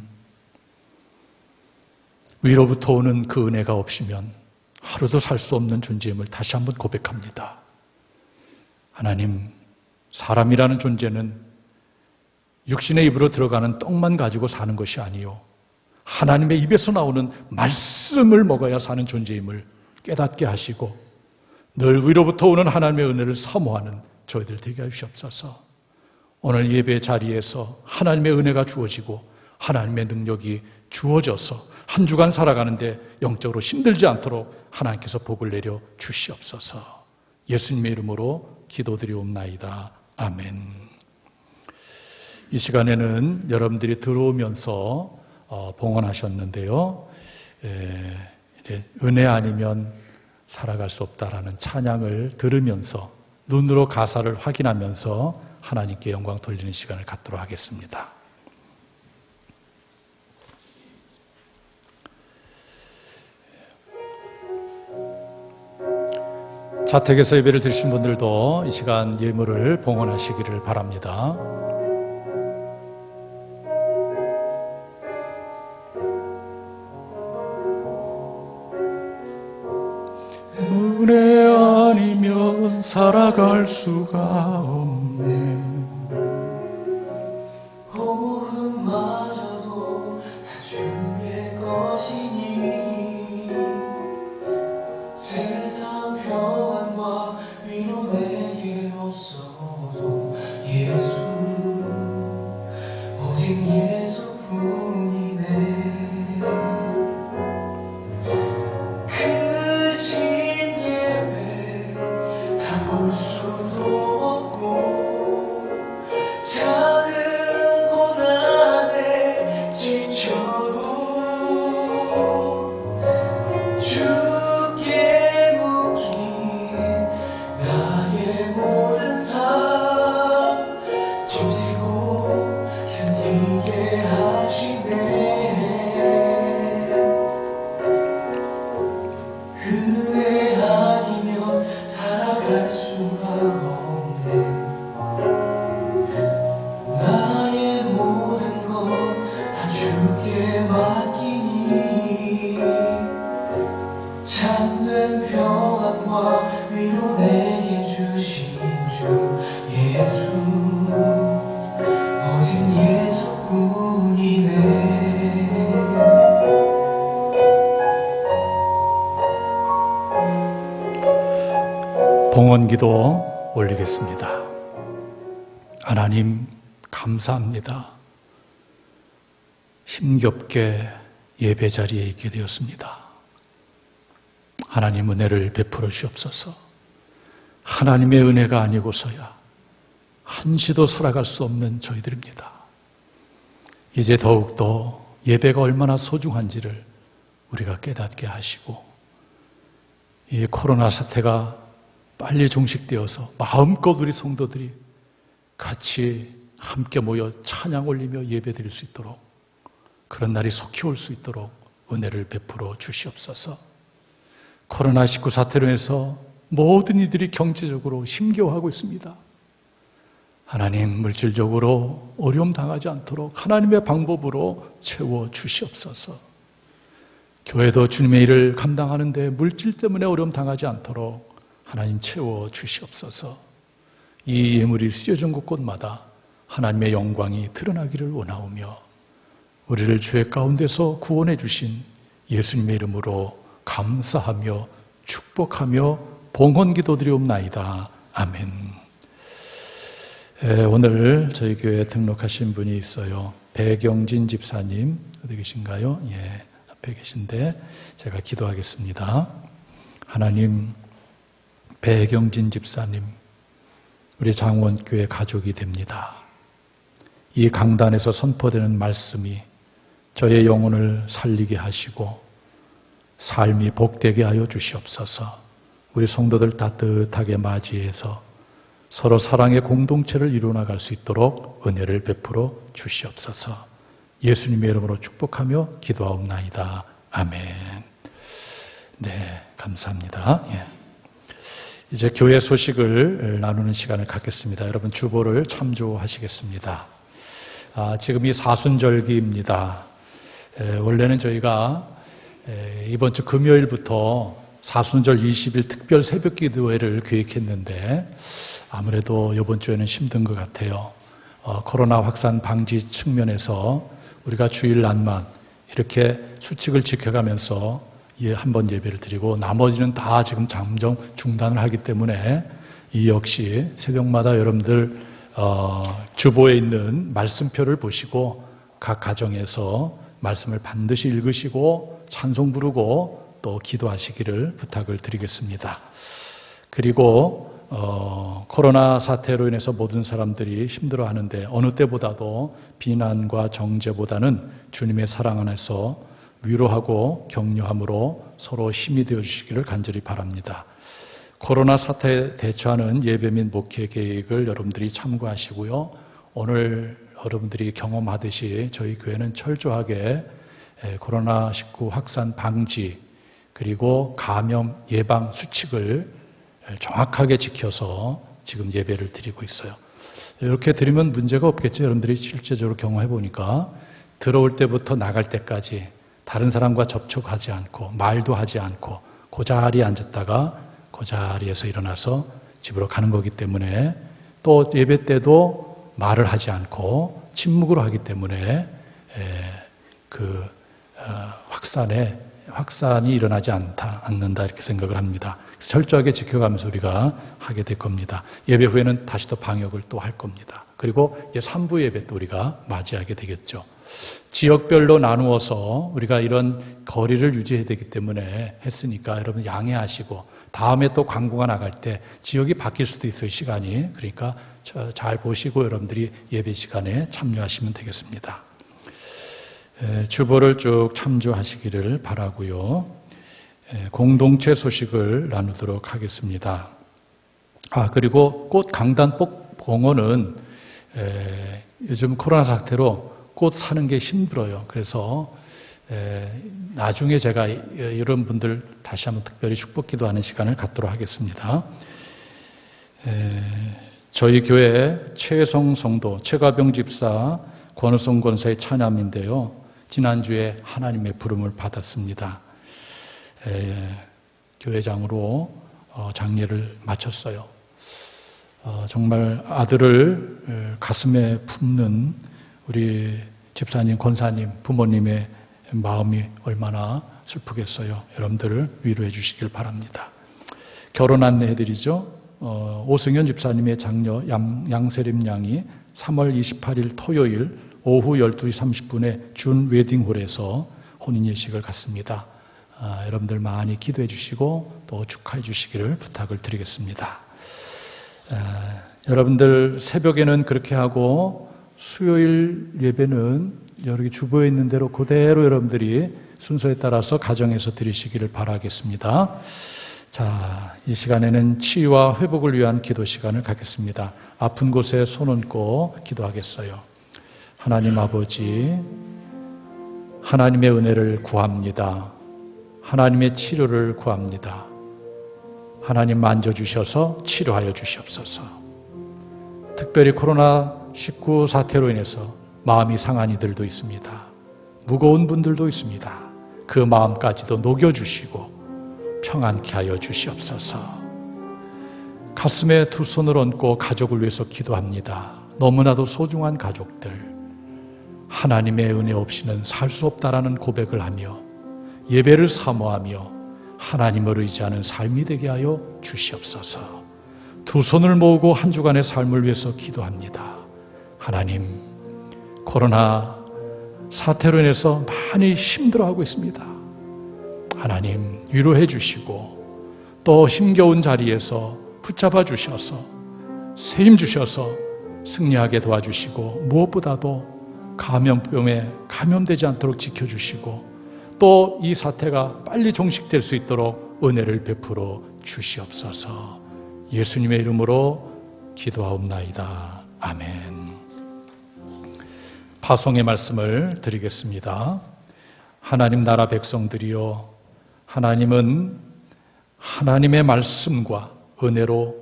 위로부터 오는 그 은혜가 없이면 하루도 살 수 없는 존재임을 다시 한번 고백합니다. 하나님, 사람이라는 존재는 육신의 입으로 들어가는 떡만 가지고 사는 것이 아니요, 하나님의 입에서 나오는 말씀을 먹어야 사는 존재임을 깨닫게 하시고 늘 위로부터 오는 하나님의 은혜를 사모하는 저희들 되게 하시옵소서. 오늘 예배 자리에서 하나님의 은혜가 주어지고 하나님의 능력이 주어져서 한 주간 살아가는데 영적으로 힘들지 않도록 하나님께서 복을 내려 주시옵소서. 예수님의 이름으로 기도드리옵나이다. 아멘. 이 시간에는 여러분들이 들어오면서 봉헌하셨는데요, 은혜 아니면 살아갈 수 없다라는 찬양을 들으면서 눈으로 가사를 확인하면서 하나님께 영광 돌리는 시간을 갖도록 하겠습니다. 자택에서 예배를 드리신 분들도 이 시간 예물을 봉헌하시기를 바랍니다. 은혜 아니면 살아갈 수가 없네.
호흡마저도 주의 것이니 세상 평안과 위로 내게 없어도 예수, 오직 예수뿐이네. 볼 수도 없고 작은 고난에 지쳐도 주께 묶인 나의 모든 삶 짐지고 견디게 하시네. 은혜 아니면 살아갈 수가 없네. 나의 모든 것 다 주께 맡기니 참된 평안과 위로 내게 주신 주 예수, 오직 예수뿐이네.
봉헌기도 올리겠습니다. 하나님, 감사합니다. 힘겹게 예배 자리에 있게 되었습니다. 하나님, 은혜를 베풀어 주옵소서. 하나님의 은혜가 아니고서야 한시도 살아갈 수 없는 저희들입니다. 이제 더욱더 예배가 얼마나 소중한지를 우리가 깨닫게 하시고, 이 코로나 사태가 빨리 종식되어서 마음껏 우리 성도들이 같이 함께 모여 찬양 올리며 예배 드릴 수 있도록, 그런 날이 속히 올 수 있도록 은혜를 베풀어 주시옵소서. 코로나19 사태로 인해서 모든 이들이 경제적으로 힘겨워하고 있습니다. 하나님, 물질적으로 어려움 당하지 않도록 하나님의 방법으로 채워 주시옵소서. 교회도 주님의 일을 감당하는 데 물질 때문에 어려움 당하지 않도록 하나님 채워 주시옵소서. 이 예물이 쓰여진 곳곳마다 하나님의 영광이 드러나기를 원하오며, 우리를 죄 가운데서 구원해 주신 예수님의 이름으로 감사하며 축복하며 봉헌 기도드리옵나이다. 아멘. 오늘 저희 교회에 등록하신 분이 있어요. 배경진 집사님, 어디 계신가요? 예, 앞에 계신데 제가 기도하겠습니다. 하나님, 배경진 집사님, 우리 장원교회 가족이 됩니다. 이 강단에서 선포되는 말씀이 저의 영혼을 살리게 하시고 삶이 복되게 하여 주시옵소서. 우리 성도들 따뜻하게 맞이해서 서로 사랑의 공동체를 이루어나갈 수 있도록 은혜를 베풀어 주시옵소서. 예수님의 이름으로 축복하며 기도하옵나이다. 아멘. 네, 감사합니다. 예. 이제 교회 소식을 나누는 시간을 갖겠습니다. 여러분 주보를 참조하시겠습니다. 지금 이 사순절기입니다. 원래는 저희가 이번 주 금요일부터 사순절 20일 특별 새벽 기도회를 계획했는데 아무래도 이번 주에는 힘든 것 같아요. 코로나 확산 방지 측면에서 우리가 주일 낮만 이렇게 수칙을 지켜가면서 한 번 예배를 드리고 나머지는 다 지금 잠정 중단을 하기 때문에 이 역시 새벽마다 여러분들 주보에 있는 말씀표를 보시고 각 가정에서 말씀을 반드시 읽으시고 찬송 부르고 또 기도하시기를 부탁을 드리겠습니다. 그리고 코로나 사태로 인해서 모든 사람들이 힘들어하는데 어느 때보다도 비난과 정죄보다는 주님의 사랑 안에서 위로하고 격려함으로 서로 힘이 되어 주시기를 간절히 바랍니다. 코로나 사태에 대처하는 예배 및 목회 계획을 여러분들이 참고하시고요. 오늘 여러분들이 경험하듯이 저희 교회는 철저하게 코로나19 확산 방지 그리고 감염 예방 수칙을 정확하게 지켜서 지금 예배를 드리고 있어요. 이렇게 드리면 문제가 없겠죠. 여러분들이 실제적으로 경험해 보니까 들어올 때부터 나갈 때까지 다른 사람과 접촉하지 않고 말도 하지 않고 그 자리에 앉았다가 그 자리에서 일어나서 집으로 가는 거기 때문에 또 예배 때도 말을 하지 않고 침묵으로 하기 때문에 확산이 일어나지 않는다 이렇게 생각을 합니다. 그래서 철저하게 지켜가면서 우리가 하게 될 겁니다. 예배 후에는 다시 또 방역을 또 할 겁니다. 그리고 이제 3부 예배 또 우리가 맞이하게 되겠죠. 지역별로 나누어서 우리가 이런 거리를 유지해야 되기 때문에 했으니까 여러분 양해하시고 다음에 또 광고가 나갈 때 지역이 바뀔 수도 있어요, 시간이. 그러니까 잘 보시고 여러분들이 예배 시간에 참여하시면 되겠습니다. 주보를 쭉 참조하시기를 바라고요. 공동체 소식을 나누도록 하겠습니다. 그리고 꽃 강단 봉헌은 요즘 코로나 사태로 꽃 사는 게 힘들어요. 그래서 나중에 제가 이런 분들 다시 한번 특별히 축복 기도하는 시간을 갖도록 하겠습니다. 저희 교회 최성 성도, 최가병 집사, 권우성 권사의 찬양인데요. 지난주에 하나님의 부름을 받았습니다. 교회장으로 장례를 마쳤어요. 정말 아들을 가슴에 품는 우리 집사님, 권사님, 부모님의 마음이 얼마나 슬프겠어요. 여러분들 위로해 주시길 바랍니다. 결혼 안내해드리죠. 오승현 집사님의 장녀 양세림 양이 3월 28일 토요일 오후 12시 30분에 준 웨딩홀에서 혼인 예식을 갖습니다. 여러분들 많이 기도해 주시고 또 축하해 주시기를 부탁을 드리겠습니다. 여러분들 새벽에는 그렇게 하고 수요일 예배는 여기 주보에 있는 대로 그대로 여러분들이 순서에 따라서 가정에서 드리시기를 바라겠습니다. 자, 이 시간에는 치유와 회복을 위한 기도 시간을 갖겠습니다. 아픈 곳에 손 얹고 기도하겠어요. 하나님 아버지, 하나님의 은혜를 구합니다. 하나님의 치료를 구합니다. 하나님 만져주셔서 치료하여 주시옵소서. 특별히 코로나19 사태로 인해서 마음이 상한 이들도 있습니다. 무거운 분들도 있습니다. 그 마음까지도 녹여주시고 평안케 하여 주시옵소서. 가슴에 두 손을 얹고 가족을 위해서 기도합니다. 너무나도 소중한 가족들, 하나님의 은혜 없이는 살 수 없다라는 고백을 하며 예배를 사모하며 하나님을 의지하는 삶이 되게 하여 주시옵소서. 두 손을 모으고 한 주간의 삶을 위해서 기도합니다. 하나님, 코로나 사태로 인해서 많이 힘들어하고 있습니다. 하나님 위로해 주시고 또 힘겨운 자리에서 붙잡아 주셔서 새 힘 주셔서 승리하게 도와주시고 무엇보다도 감염병에 감염되지 않도록 지켜주시고 또 이 사태가 빨리 종식될 수 있도록 은혜를 베풀어 주시옵소서. 예수님의 이름으로 기도하옵나이다. 아멘. 파송의 말씀을 드리겠습니다. 하나님 나라 백성들이여, 하나님은 하나님의 말씀과 은혜로,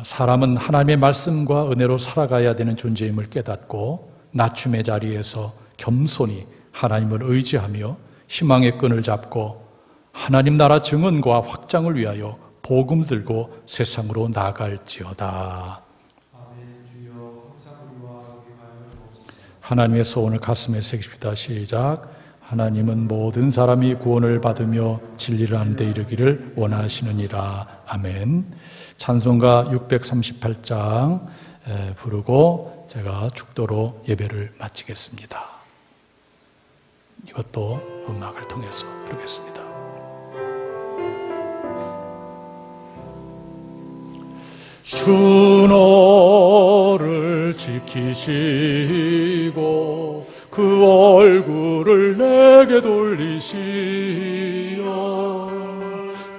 사람은 하나님의 말씀과 은혜로 살아가야 되는 존재임을 깨닫고 낮춤의 자리에서 겸손히 하나님을 의지하며 희망의 끈을 잡고 하나님 나라 증언과 확장을 위하여 복음 들고 세상으로 나갈지어다.
아멘. 주여 항상 우리와 함께하여 주옵소서.
하나님의 소원을 가슴에 새깁시다. 시작. 하나님은 모든 사람이 구원을 받으며 진리를 아는 데 이르기를 원하시느니라. 아멘. 찬송가 638장 부르고 제가 축도로 예배를 마치겠습니다. 이것도 음악을 통해서 부르겠습니다. 주 너를 지키시고 그 얼굴을 내게 돌리시어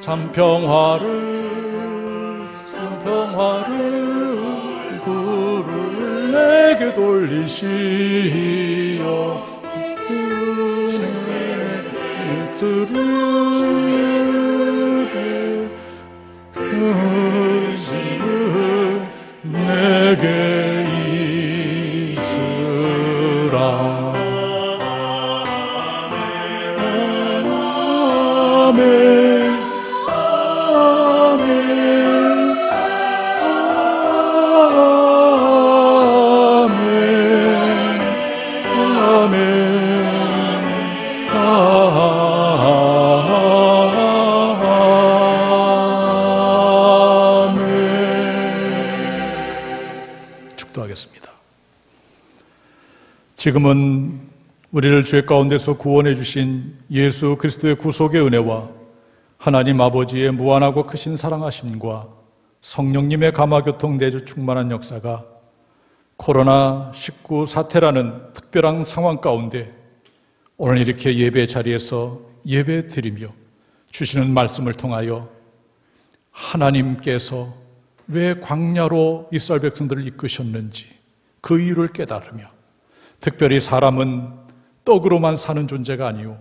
참평화를 얼굴을 내게 돌리시어 그 시를 내게 있으라. 아멘. 지금은 우리를 죄 가운데서 구원해 주신 예수 그리스도의 구속의 은혜와 하나님 아버지의 무한하고 크신 사랑하심과 성령님의 감화교통 내주 충만한 역사가 코로나19 사태라는 특별한 상황 가운데 오늘 이렇게 예배 자리에서 예배 드리며 주시는 말씀을 통하여 하나님께서 왜 광야로 이스라엘 백성들을 이끄셨는지 그 이유를 깨달으며 특별히 사람은 떡으로만 사는 존재가 아니오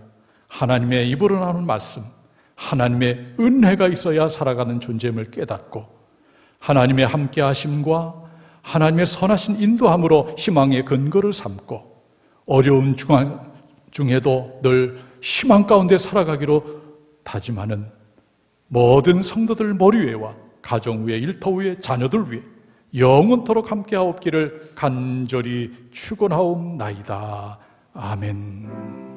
하나님의 입으로 나오는 말씀, 하나님의 은혜가 있어야 살아가는 존재임을 깨닫고 하나님의 함께하심과 하나님의 선하신 인도함으로 희망의 근거를 삼고 어려움 중에도 늘 희망 가운데 살아가기로 다짐하는 모든 성도들 머리 위에와 가정 위에, 일터 위에, 자녀들 위에 영원토록 함께하옵기를 간절히 축원하옵나이다. 아멘.